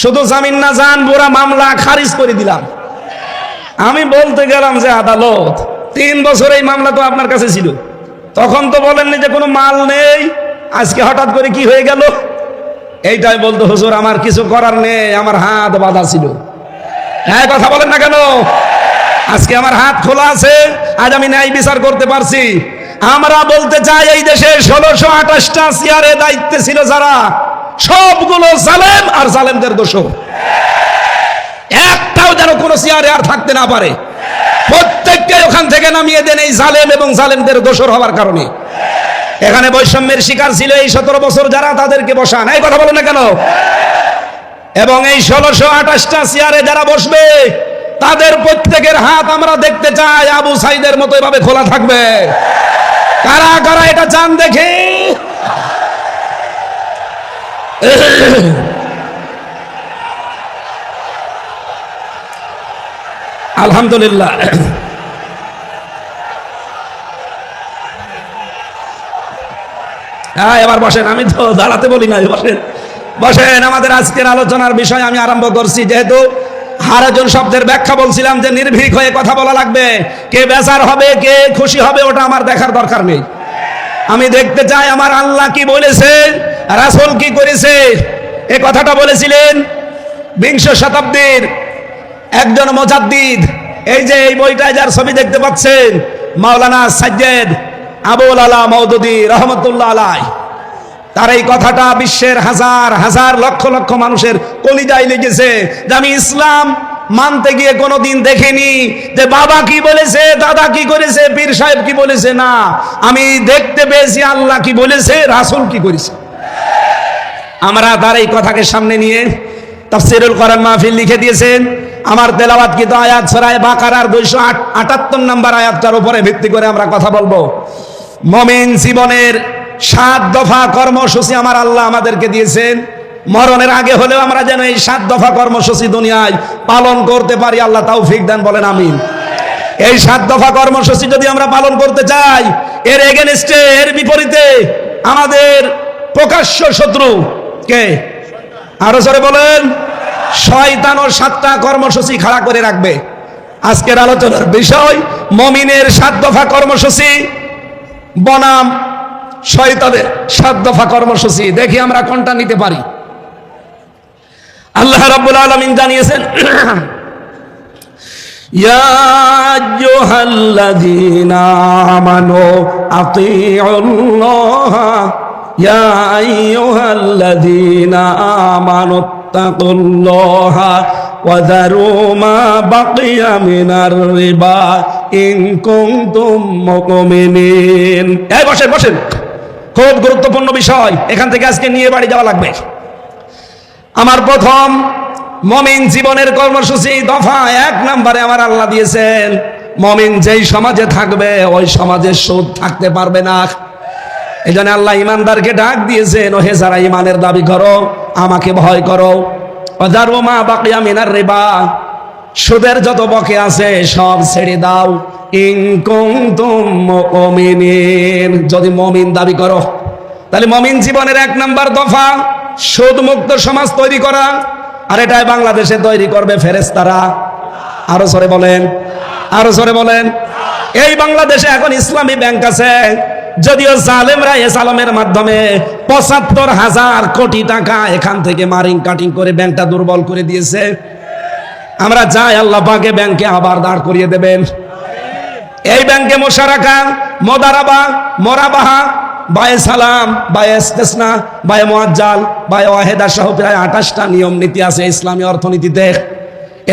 শুধু জামিন না জান পুরা মামলা খারিজ করে দিলাম। আমি বলতে গেলাম যে আদালত 3 বছর এই মামলা তো আপনার কাছে ছিল, তখন তো বলেননি যে কোনো মাল নেই, আজকে হঠাৎ করে কি হয়ে গেল? এইটাই বলতো হুজুর আমার কিছু করার নেই, আমার হাত বাঁধা ছিল। হ্যাঁ, কথা বলেন না কেন? আজকে আমার হাত খোলা আছে, আজ আমি ন্যায় বিচার করতে পারছি। আমরা বলতে চাই এই দেশে 1628টা চেয়ারে দায়িত্বে ছিল যারা, সবগুলো জালেম আর জালেমদের দোষর। একটাও যেন কোনো চেয়ারে আর থাকতে না পারে, প্রত্যেককে ওখান থেকে নামিয়ে দেন এই জালেম এবং জালেমদের দোষর হওয়ার কারণে। এখানে বৈষম্যের শিকার ছিল এই 17 বছর যারা, তাদেরকে বসান। এই কথা বলেন না কেন? এবং এই 1628টা চেয়ারে যারা বসবে তাদের প্রত্যেকের হাত আমরা দেখতে চাই আবু সাঈদের মতো এভাবে খোলা থাকবে। কারা কারা এটা চান দেখে? আলহামদুলিল্লাহ। হ্যাঁ, এবার বসেন, আমি তো দাঁড়াতে বলি না, বসেন বসেন। আমাদের আজকের আলোচনার বিষয় আমি আরম্ভ করছি। যেহেতু হারাজন শব্দের ব্যাখ্যা বলছিলাম যে নির্ভীক হয়ে কথা বলা লাগবে, কে বেজার হবে কে খুশি হবে ওটা আমার দেখার দরকার নেই। আমি দেখতে চাই আমার আল্লাহ কি বলেছে, রাসূল কি করেছে। এই কথাটা বলেছিলেন 20 শতাব্দীর একজন মুজাদ্দিদ। এই যে এই বইটায় যার ছবি দেখতে পাচ্ছেন, মাওলানা সাজ্জাদ আবুল আলা মওদুদী রহমতুল্লাহ আলাইহি, তার এই কথাটা বিশ্বের হাজার হাজার লক্ষ লক্ষ মানুষের কলিজায় লেগেছে যে আমি ইসলাম মানতে গিয়ে কোনোদিন দেখিনি যে বাবা কি বলেছে, দাদা কি করেছে, পীর সাহেব কি বলেছে, না, আমি দেখতে পেয়েছি আল্লাহ কি বলেছে, রাসূল কি করেছে। আমরা তার এই কথাকে সামনে নিয়ে তাফসীরুল কোরআন মাহফিল লিখে দিয়েছেন। আমার তেলাওয়াতকৃত আয়াত সূরা বাকারার 278 নম্বর আয়াতটার উপরে ভিত্তি করে আমরা কথা বলবো। মুমিন জীবনের 7 দফা কর্মসূচি আমার আল্লাহ আমাদেরকে দিয়েছেন। মরণের আগে হলেও আমরা যেন এই 7 দফা কর্মসূচি দুনিয়ায় পালন করতে পারি, আল্লাহ তৌফিক দেন, বলেন আমিন। এই 7 দফা কর্মসূচি যদি আমরা পালন করতে চাই, এর এগেনস্টে, এর বিপরীতে আমাদের প্রকাশ্য শত্রু কে? আরো জোরে বলেন। শয়তানও 7টা কর্মসূচি খাড়া করে রাখবে। আজকের আলোচনার বিষয় মুমিনের 7 দফা কর্মসূচি বনাম শয়তানের 7 দফা কর্মসূচি। দেখি আমরা কোনটা নিতে পারি। আল্লাহ রাব্বুল আলামিন জানিয়েছেন, ইয়া আইয়ুহাল্লাযীনা আমানু আতিউল্লাহ ইয়া আইয়ুহাল্লাযীনা আমানু তাকুল্লাহা ওয়া যারু মা বাকিয়া মিনার রিবা ইন কুনতুম মুমিনিন। এই বসেন বসেন, খুব গুরুত্বপূর্ণ বিষয়, এখান থেকে আজকে নিয়ে বাড়ি যাওয়া লাগবে। আমার প্রথম মুমিন জীবনের কর্মসূচি দফা 1 নম্বরে আমার আল্লাহ দিয়েছেন, মুমিন যেই সমাজে থাকবে ওই সমাজে সুদ থাকতে পারবে না। এই জন্য আল্লাহ ইমানদারকে ডাক দিয়েছেন, ওহে যারা ইমানের দাবি করো আমাকে ভয় করো, ওয়াজারু মা বাকিয়া মিনার রিবা, সুদের যত বকে আছে সব ছেড়ে দাও, ইন কুনতুম মুমিনিন, যদি মুমিন দাবি করো। তাহলে মুমিন জীবনের 1 নম্বর দফা সুদ মুক্ত সমাজ তৈরি করা, আর এটাই বাংলাদেশে তৈরি করবে ফেরেশতারা। আরো জোরে বলেন, আরো জোরে বলেন। এই বাংলাদেশে এখন ইসলামী ব্যাংক আছে, যদিও জালেমরা এ সালামের মাধ্যমে ৭৫,০০০ কোটি টাকা এখান থেকে মারিং কাটিং করে ব্যাংকটা দুর্বল করে দিয়েছে। আমরা চাই আল্লাহ পাকে ব্যাংকে আবার দাঁড় করিয়ে দেবেন। এই ব্যাংকে মোশারাকা, মোদারাবা, মোরাবাহা, বায়ে সালাম, বায়ে ইস্তেসনা, বায়ে মুআজ্জাল, বায়ে ওয়াহেদা সহ প্রায় ২৮টা নিয়ম নীতি আছে ইসলামী অর্থনীতিতে।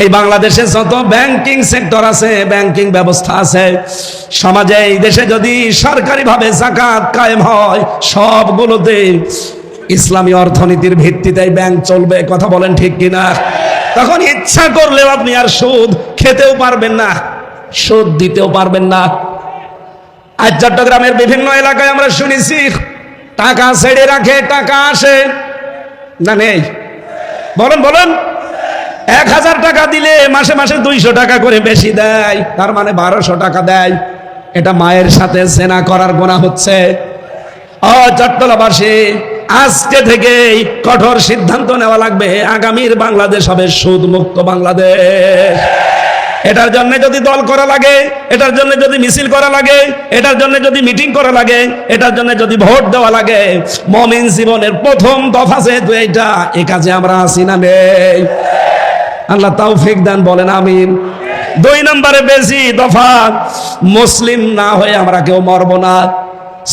এই বাংলাদেশে যত ব্যাংকিং সেক্টর আছে, ব্যাংকিং ব্যবস্থা আছে, সমাজে এই দেশে যদি সরকারিভাবে যাকাত কায়েম হয় সবগুলোতে ইসলামী অর্থনীতির ভিত্তিতে ব্যাংক চলবে। কথা বলেন ঠিক কিনা? তখন ইচ্ছা করলেও আপনি আর সুদ খেতেও পারবেন না, সুদ দিতেও পারবেন না। আজ চট্টগ্রামের বিভিন্ন এলাকায় আমরা শুনেছি টাকা ছেড়ে রাখে, টাকা আসে না নেই? বলেন বলেন। ১,০০০ টাকা দিলে মাসে মাসে ২০০ টাকা করে বেশি দেয়, তার মানে ১২০০ টাকা দেয়। এটা মায়ের সাথে জেনা করার গুনাহ হচ্ছে। চট্টলাবাসী, আজকে থেকেই কঠোর সিদ্ধান্ত নেওয়া লাগবে, আগামীর বাংলাদেশ হবে সুদ মুক্ত বাংলাদেশ। এটার জন্য যদি দল করা লাগে, এটার জন্য যদি মিছিল করা লাগে, এটার জন্য যদি মিটিং করা লাগে, এটার জন্য যদি ভোট দেওয়া লাগে, মুমিন জীবনের প্রথম দফা যেহেতু এইটা, এই কাজে আমরা আছি না নেই? আল্লাহ তাওফিক দান, বলেন আমিন। 2 নম্বরে বেশি দফা, মুসলিম না হয়ে আমরা কেউ মরব না।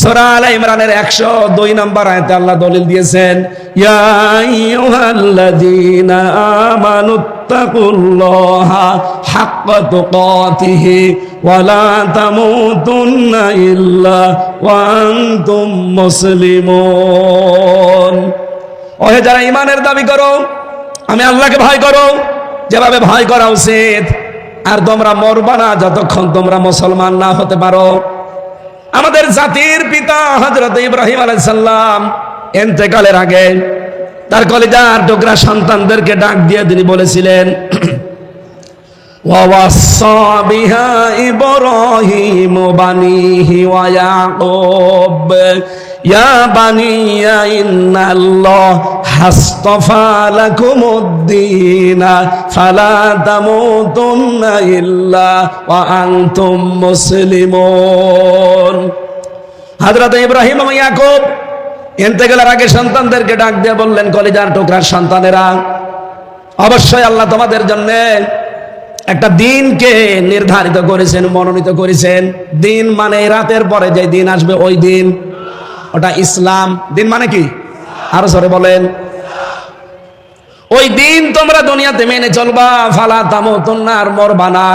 সূরা আলে ইমরানের 102 নম্বর আয়াতে আল্লাহ দলিল দিয়েছেন, ইয়া আইয়ুহাল্লাযীনা আমানুত্তাকুল্লাহা হাক্কা তুকাতিহি ওয়া লা তামুতুন্না ইল্লা ওয়া আনতুম মুসলিমুন। ওহে যারা ঈমানের দাবি করো, আমি আল্লাহকে ভয় করো যেভাবে ভয় করা উচিত, আর তোমরা মরবা না যতক্ষণ তোমরা মুসলমান না হতে পারো। আমাদের জাতির পিতা হযরত ইব্রাহিম আলাইহিস সালাম ইন্তেকালের আগে তার কলিজার টুকরা সন্তানদেরকে ডাক দিয়ে তিনি বলেছিলেন, ওয়া ওয়াসা বিহা ইব্রাহিম বানিহি ওয়া ইয়াকুব ইয়া বানিয়া ইন্নাল্লাহ হাসতাফা লাকুমুদ্দীন ফালা তামুতুন্না ইল্লা ওয়া আনতুম মুসলিমুন। হযরত ইব্রাহিম এবং ইয়াকুব ইন্তেকালের আগে সন্তানদেরকে ডাক দিয়ে বললেন, কলিজার টুকরার সন্তানেরা, অবশ্যই আল্লাহ তোমাদের জন্য একটা দিনকে নির্ধারিত করেছেন, মনোনীত করেছেন। দিন মানে রাতের পরে যে দিন আসবে ওই দিন, ওটা ইসলাম। দিন মানে কি? আরো জোরে বলেন। ওই দিন তোমরা দুনিয়াতে মেনে চলবা, ফালা তামুতুন্না, আর মরবা না,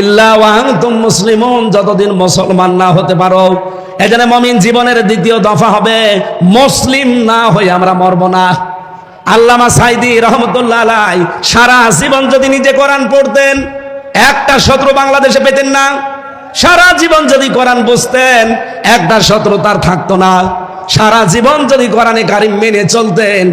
ইল্লা ওয়া আনতুম মুসলিমুন, যতদিন মুসলমান না হতে পারো। এজন্য মুমিন জীবনের দ্বিতীয় দফা হবে, মুসলিম না হয়ে আমরা মরব না। আল্লামা সাইদি রহমতুল্লাহ আলাইহি সারা জীবন যদি নিজে কোরআন পড়তেন, একটা শত্রু বাংলাদেশে পেতেন না। সারা জীবন যদি কোরআন বুঝতেন, একটা শত্রু তার থাকতো না। সারা জীবন যদি কোরআনে কারিম মেনে চলতেন,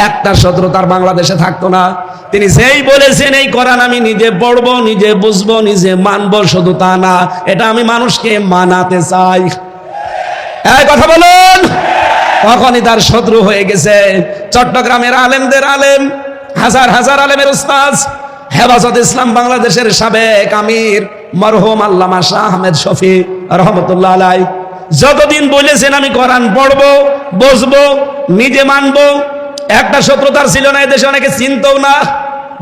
একটা শত্রু তার বাংলাদেশে থাকতো না। তিনি যেই বলেছেন এই কোরআন আমি নিজে পড়বো, নিজে বুঝবো, নিজে মানবো, শুধু তা না, এটা আমি মানুষকে মানাতে চাই। এই কথা বলুন, তখনই তার শত্রু হয়ে গেছে। চট্টগ্রামের আলেমদের আলেম হাজার হাজার আলেমের উস্তাদ, হেফাজত ইসলাম বাংলাদেশের সাবেক আমির মরহুম আল্লামা শাহ আহমেদ শফি রহমতুল্লাহ আলাইহি যতদিন বলেছেন আমি কোরআন পড়বো, বসবো, নিজে মানবো, একটা শত্রুতার ছিল না, এদেশে অনেকে চিনতও না।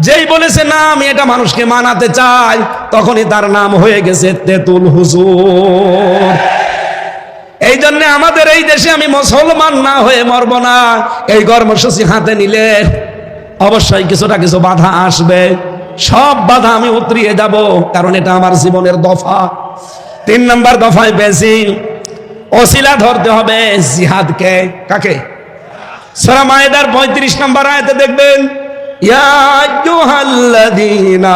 যেই বলেছে না আমি এটা মানুষকে মানাতে চাই, তখনই তার নাম হয়ে গেছে তেতুল হুজুর। এই জন্য আমাদের এই দেশে আমি মুসলমান না হয়ে মরবো না। এই কর্মসূচি হাতে নিলে অবশ্যই কিছুটা কিছু বাধা আসবে, সব বাধা আমি উতরিয়ে যাব, কারণ এটা আমার জীবনের দফা। 3 নম্বর দফায় বেশি ওসিলা ধরতে হবে জিহাদকে। কাকে? সূরা মায়েদার 35 নম্বর আয়াতে দেখবেন, ইয়া আইয়ুহাল্লাযীনা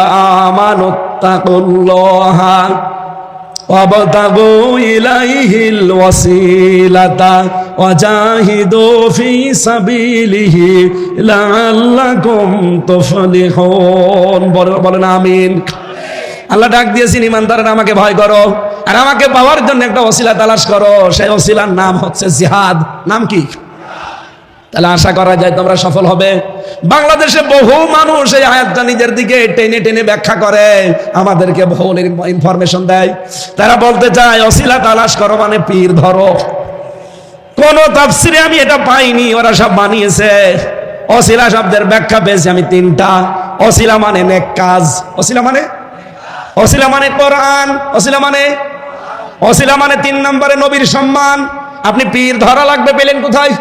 আমানুত্তাকুল্লাহা ওয়াবতাগু ইলাইহিল ওয়াসিলাতা ওয়াজাহিদু ফি সাবিলিহি লাআল্লাকুম তুফলিহুন। বলেন আমিন। আল্লাহ ডাক দিয়েছেন, ইমানদাররা আমাকে ভয় করো আর আমাকে পাওয়ার জন্য একটা ওসিলা তালাশ করো। সেই ওসিলার নাম হচ্ছে জিহাদ। নাম কি? তাহলে আশা করা যায় তোমরা সফল হবে। বাংলাদেশে বহু মানুষ এই আয়াতটা নিজের দিকে টেনে টেনে ব্যাখ্যা করে, আমাদেরকে বহু ইনফরমেশন দেয়। তারা বলতে চায় ওসিলা তালাশ করো মানে পীর ধরো। কোন তাফসিরে আমি এটা পাইনি, ওরা সব বানিয়েছে। ওসিলা শব্দের ব্যাখ্যা পেয়েছি আমি 3টা। ওসিলা মানে নেক কাজ, ওসিলা মানে কোরআন, ওসিলা মানে 3 নম্বরে নবীর সম্মান। আপনি পীর ধরা লাগবে পেলেন কোথায়?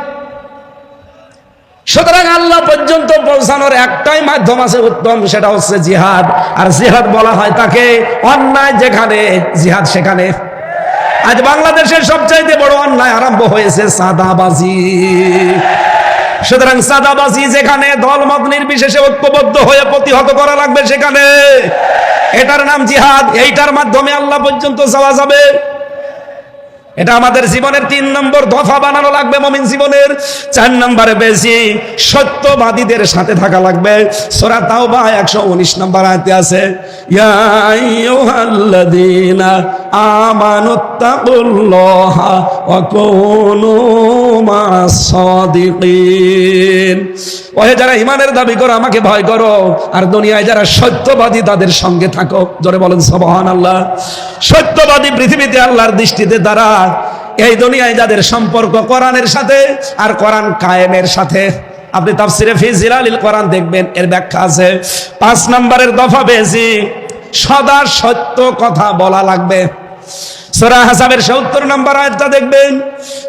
সুতরাং আল্লাহ পর্যন্ত পৌঁছানোর একটাই মাধ্যম আছে উত্তম, সেটা হচ্ছে জিহাদ। আর জিহাদ বলা হয় তাকে, অন্যায় যেখানে জিহাদ সেখানে। আজ বাংলাদেশের সবচাইতে বড় অন্যায় আরম্ভ হয়েছে চাঁদাবাজি। সুতরাং চাঁদাবাজি যেখানে, দলমত নির্বিশেষে ঐক্যবদ্ধ হয়ে প্রতিহত করা লাগবে সেখানে। এটার নাম জিহাদ। এইটার মাধ্যমে আল্লাহ পর্যন্ত যাওয়া যাবে। এটা আমাদের জীবনের 3 নম্বর দফা বানানো লাগবে মুমিন জীবনের। 4 নম্বরে বেশি সত্যবাদীদের সাথে থাকা লাগবে। সূরা তাওবা 119 নম্বর আয়াতে আছে, ইয়া আইয়ুহাল্লাযীনা আমানুত্তাকুল্লাহা ওয়া কুনু মা'আস সাদিকিন। ওহে যারা ঈমানের দাবি করো আমাকে ভয় করো, আর দুনিয়ায় যারা সত্যবাদী তাদের সঙ্গে থাকো। জোরে বলেন সুবহানাল্লাহ। সত্যবাদী পৃথিবীতে আল্লাহর দৃষ্টিতে তারা, এই দুনিয়ায় যাদের সম্পর্ক কোরআনের সাথে আর কোরআন কায়েমের সাথে। আপনি তাফসিরে ফি জিলালিল কোরআন দেখবেন, এর ব্যাখ্যা আছে। 5 নম্বরের দফা বেশি সদা সত্য কথা বলা লাগবে। সূরা হাসাবের 70 নম্বর আয়াতটা দেখবেন,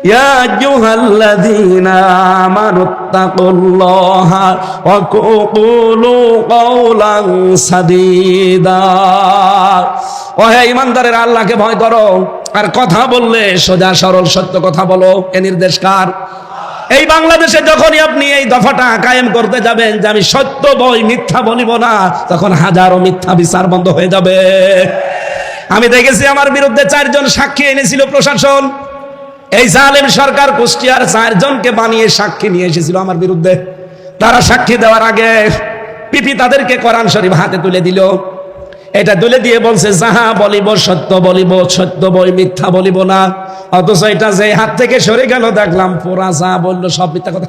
ইয়া আইয়ুহাল্লাযীনা আমানুত্তাকুল্লাহা ওয়া কুলু কাওলান সাদীদা। ওহে ঈমানদারেরা আল্লাহকে ভয় করো, আর কথা বললে সোজা সরল সত্য কথা বলো। এ নির্দেশ কার? এই বাংলাদেশে যখনই আপনি এই দফাটা কায়েম করতে যাবেন যে আমি সত্য বই মিথ্যা বলিব না, তখন হাজারো মিথ্যা বিচার বন্ধ হয়ে যাবে। আমি দেখেছি আমার বিরুদ্ধে 4 জন সাক্ষী এনেছিল প্রশাসন। এই জালেম সরকার কুষ্টিয়ার 4 জনকে বানিয়ে সাক্ষী নিয়ে এসেছিল আমার বিরুদ্ধে। তারা সাক্ষী দেওয়ার আগে পিপি তাদেরকে কোরআন শরীফ হাতে তুলে দিল। এটা তুলে দিয়ে বলছে, যাহা বলিব সত্য বলিব, সত্য বই মিথ্যা বলিব না। অথচ এটা যে হাত থেকে সরে গেল দেখলাম পুরা যা বললো সব মিথ্যা কথা।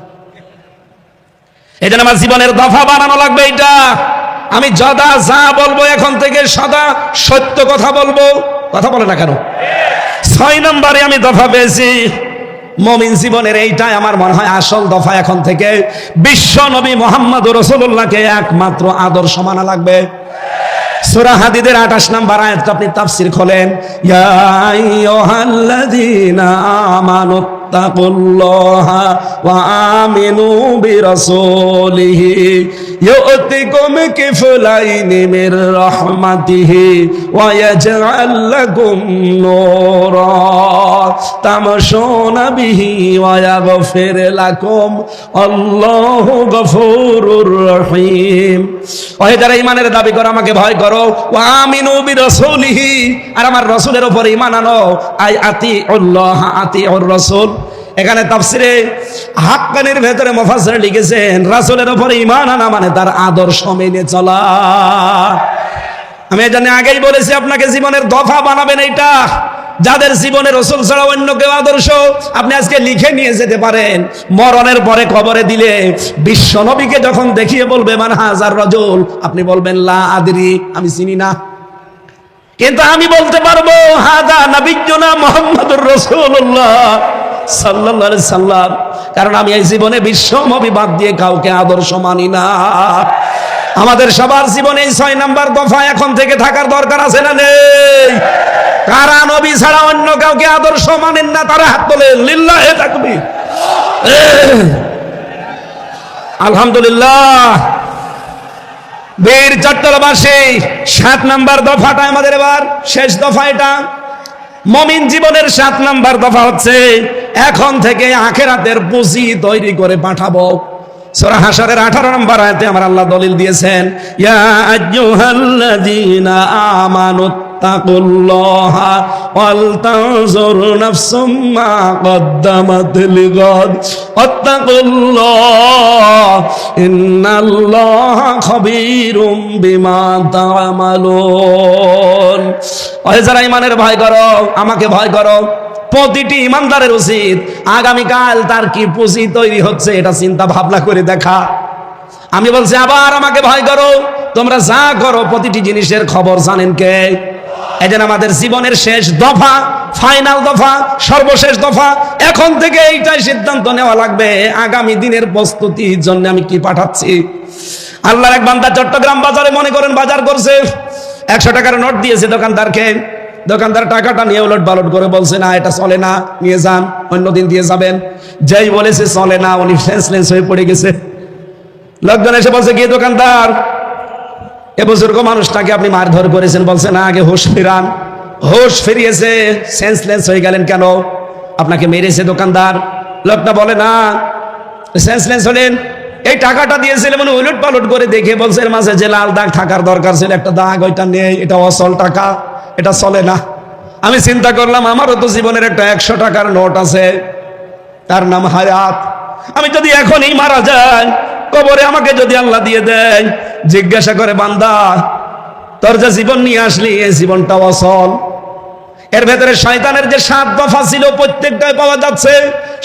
এই জন্য আমার জীবনের দফা বানানো লাগবে এটা। আমি যদা যা বলবো এখন থেকে সদা সত্য কথা বলবো। কথা বলে না কেন? 6 নম্বরে আমি দফা পেয়েছি মুমিন জীবনের, এইটাই আমার মনে হয় আসল দফা। এখন থেকে বিশ্ব নবী মুহাম্মদুর রাসূলুল্লাহকে একমাত্র আদর্শ মানা লাগবে। সূরা হাদীদের 28 নম্বর আয়াতটা আপনি তাফসীর খোলেন, ইয়া আইয়ুহাল্লাযীনা আমানুত্তাকুল্লাহা ওয়া আমিনু বিরাসূলিহি ইউতিকুম কিফলাইনি মির রাহমাতিহি ওয়া ইয়াজআল লাকুম নূরা তামশুনা বিহি ওয়া ইয়াগফির লাকুম আল্লাহু গফুরুর রহিম। ওহে যারা ঈমানের দাবি করে আমাকে ভয় করো, ওয়া আমিনু বিরাসূলিহি, আর আমার রাসূলের উপর ঈমান আনো। আই আতিউল্লাহ আতিউর রাসূল। এখানে তাফসিরে হাক্কানির ভেতরে মুফাসসির লিখেছেন রাসূলের উপর ঈমান আনা মানে তার আদর্শ মেনে চলা। আমি এজন্য আগেই বলেছি আপনাকে জীবনের দফা বানাবেন এইটা। যাদের জীবনে রাসূল ছাড়া অন্য কেউ আদর্শ, আপনি আজকে লিখে নিয়ে যেতে পারেন। মরণের পরে কবরে দিলে বিশ্ব নবীকে যখন দেখিয়ে বলবে মান হাজার রাজুল, আপনি বলবেন লা আদরি, আমি চিনি না। কিন্তু আমি বলতে পারবো হাদা নবিয়্যুনা মুহাম্মাদুর রাসূলুল্লাহ সাল্লাল্লাহু আলাইহি সাল্লাম, কারণ আমি এই জীবনে বিশ্ব নবী বাদ দিয়ে কাউকে আদর্শ মানি না। আমাদের সবার জীবনে এই 6 নাম্বার দফা এখন থেকে থাকার দরকার আছে না নেই? কারা নবী ছাড়া অন্য কাউকে আদর্শ মানেন না তারা হাত তোলেন, লিল্লাহি তাকবীর। আলহামদুলিল্লাহ। বীর চট্টলবাসী 7 নাম্বার দফাটা আমাদের এবার শেষ দফা। এটা মুমিন জীবনের 7 নাম্বার দফা হচ্ছে এখন থেকে আখিরাতের পুঁজি তৈরি করে পাঠাবো। সূরা হাশরের 18 নম্বর আয়াতে আমার আল্লাহ দলিল দিয়েছেন, ইয়া আইয়ুহাল্লাযীনা আমানু তাকুল্লাহা ওয়াল তানজুর নাফসুম মা কদ্দামাত লিগাদ ওয়াত্তাকুল্লাহ ইন্নাল্লাহা খাবীরুম বিমা তা'মালুন। ওহে যারা ঈমানের ভয় করো, আমাকে ভয় করো। প্রতিটি ইমানদারের উচিত আগামীকাল তার কি পুঁজি তৈরি হচ্ছে এটা চিন্তা ভাবনা করে দেখা। আমি বলছি আবার আমাকে ভয় করো, তোমরা যা করো প্রতিটি জিনিসের খবর জানেন কে? এই যে আমাদের জীবনের শেষ দফা, ফাইনাল দফা, সর্বশেষ দফা। এখন থেকে এইটাই সিদ্ধান্ত নেওয়া লাগবে আগামী দিনের প্রস্তুতির জন্য আমি কি পাঠাচ্ছি। আল্লাহর এক বান্দা চট্টগ্রাম বাজারে মনে করেন বাজার করছে, 100 টাকার নোট দিয়েছে দোকানদারকে। দোকানদার টাকাটা নিয়ে উলট পালট করে বলছে না এটা চলে না, নিয়ে যান, অন্যদিন দিয়ে যাবেন। যেই বলেছে চলে না, উনি সেন্সলেস হয়ে পড়ে গেছে। লোকজন এসে বলছে কি দোকানদার, এ বুজুর্গ মানুষটাকে আপনি মারধর করেছেন? বলছে না, আগে হুঁশ ফিরান। হুঁশ ফিরিয়েছে, সেন্সলেস হয়ে গেলেন কেন? আপনাকে মেরেছে দোকানদার। লোকটা বলে না, সেন্সলেস হলেন এই টাকাটা দিয়েছিলেন মানে উলট পালট করে দেখে বলছে এর মাঝে যে লাল দাগ থাকার দরকার ছিল একটা দাগ ওইটা নেই, এটা অসল টাকা, এটা চলে না। আমি চিন্তা করলাম আমারও তো জীবনের একটা 100 টাকার নোট আছে, তার নাম হায়াত। আমি যদি এখনই মারা যাই, কবরে আমাকে যদি আল্লাহ দিয়ে দেয়, জিজ্ঞাসা করে বান্দা তোর যে জীবন নিয়ে আসলি এই জীবনটা অসল। এর ভেতরে শয়তানের যে 7 দফা ছিল প্রত্যেকটাই পাওয়া যাচ্ছে।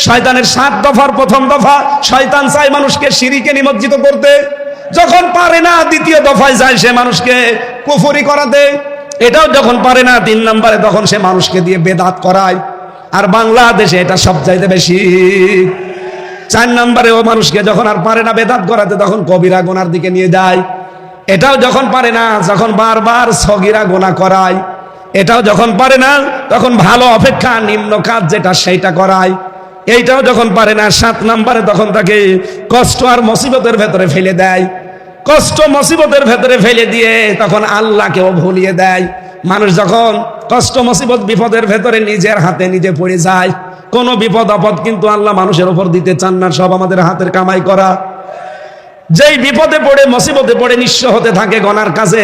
শয়তানের 7 দফার প্রথম দফা, শয়তান চায় মানুষকে শিরকে নিমজ্জিত করতে। যখন পারে না দ্বিতীয় দফায় যায় সে মানুষকে কুফরি করাতে। এটাও যখন পারে না 3 নম্বরে তখন সে মানুষকে দিয়ে বেদাত করায়। আর বাংলাদেশে এটা সবচাইতে বেশি। 4 নম্বরে ও মানুষকে যখন আর পারে না বেদাত করাতে তখন কবিরা গুনার দিকে নিয়ে যায়। এটাও যখন পারে না, যখন বারবার সগীরা গুনাহ করায়। এটাও যখন পারে না তখন ভালো অপেক্ষা নিম্ন কাজ যেটা সেইটা করায়। এইটাও যখন পারে না 7 নম্বরে তখন তাকে কষ্ট আর মুসিবতের ভেতরে ফেলে দেয়। কষ্ট মুসিবতের ভেতরে ফেলে দিয়ে তখন আল্লাহকেও ভুলিয়ে দেয়। মানুষ যখন কষ্ট মুসিবত বিপদের ভেতরে নিজের হাতে নিজে পড়ে যায়, কোনো বিপদ আপদ কিন্তু আল্লাহ মানুষের উপর দিতে চান না, সব আমাদের হাতের কামাই করা। যেই বিপদে পড়ে মুসিবতে পড়ে নিঃস্ব হতে থাকে গনার কাছে,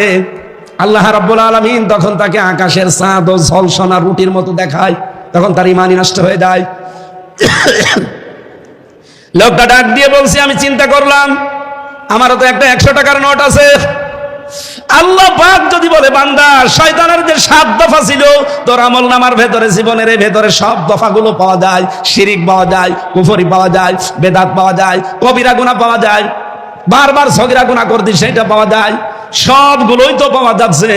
আল্লাহ রাব্বুল আলামিন তখন তাকে আকাশের চাঁদ ও ঝলসনা রুটির মতো দেখায়, তখন তার ঈমানই নষ্ট হয়ে যায়। লোকটা ডাক দিয়ে বলছে আমি চিন্তা করলাম আমারও তো একটা 100 টাকার নোট আছে। আল্লাহ পাক যদি বলে বান্দা শয়তানের যে 7 দফা ছিল তোর আমলনামার ভেতরে, জীবনের এই ভেতরে সব দফাগুলো পাওয়া যায়। শিরিক পাওয়া যায়, কুফরি পাওয়া যায়, বেদাত পাওয়া যায়, কবিরা গুনাহ পাওয়া যায়, বারবার সগীরা গুনাহ করতে সেটা পাওয়া যায়। সবগুলোই তো পাওয়া যাচ্ছে।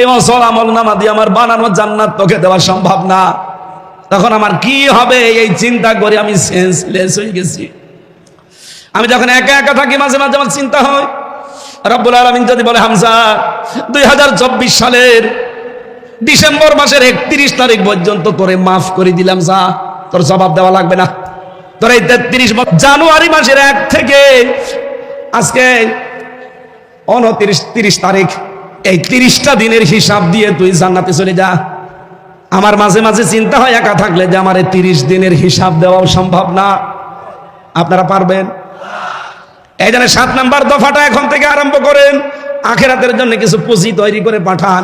এই অসল আমলনামা দিয়ে আমার বানানো জান্নাত তোকে দেওয়া সম্ভব না। তখন আমার কি হবে এই চিন্তা করে আমি সেন্সলেস হয়ে গেছি। আমি যখন একা একা থাকি মাঝে মাঝে আমার চিন্তা হয় রব্বুল আলামিন যদি বলে হামজা 2024 সালের ডিসেম্বর মাসের 31 তারিখ পর্যন্ত তোরে মাফ করে দিলাম, যা তোর জবাব দেওয়া লাগবে না। তোর এই 33 জানুয়ারি মাসের 1 থেকে আজকে 29-30 তারিখ, এই 30টা দিনের হিসাব দিয়ে তুই জান্নাতে চলে যা। আমার মাঝে মাঝে চিন্তা হয় একা থাকলে যে আমার এই 30 দিনের হিসাব দেওয়াও সম্ভব না। আপনারা পারবেন? এই জন্য 7 নাম্বার দফাটা এখন থেকে আরম্ভ করেন, আখিরাতের জন্য কিছু পুঁজি তৈরি করে পাঠান।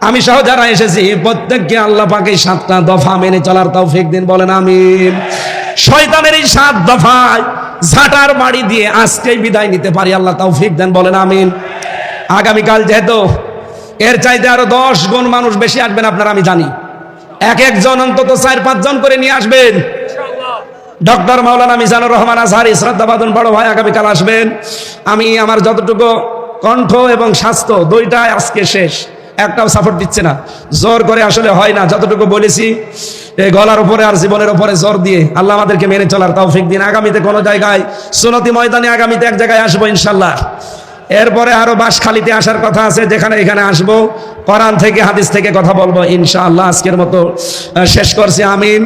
আমি সহ যারা এসেছি প্রত্যেককে আল্লাহ পাক এই 7টা দফা মেনে চলার তৌফিক দিন, বলেন আমিন। শয়তানের এই 7 দফায় ঝাঁটার বাড়ি দিয়ে আজকেই বিদায় নিতে পারি, আল্লাহ তৌফিক দেন, বলেন আমিন। আগামীকাল যেহেতু এর চাইতে আরো 10 গুণ মানুষ বেশি আসবেন আপনারা, আমি জানি। এক একজন অন্তত 4-5 জন করে নিয়ে আসবেন। ডক্টর মাওলানা মিজানুর রহমান আজহারি শ্রদ্ধাবাদন বড় ভাই আগামীকাল আসবেন। আমি আমার যতটুকু কণ্ঠ এবং স্বাস্থ্য দুইটাই আজকে শেষ, একটাও সাপোর্ট দিচ্ছে না, জোর করে আসলে হয় না। যতটুকু বলেছি এই গলার উপরে আর জীবনের উপরে জোর দিয়ে আল্লাহ আমাদেরকে মেনে চলার তৌফিক দিন। আগামীতে কোনো জায়গায় সুন্নতি ময়দানে আগামীতে এক জায়গায় আসবো ইনশাল্লাহ। এরপরে আরো বাঁশখালীতে আসার কথা আছে, যেখানে এখানে আসবো, কোরআন থেকে হাদিস থেকে কথা বলবো ইনশাআল্লাহ। আজকের মতো শেষ করছি, আমিন।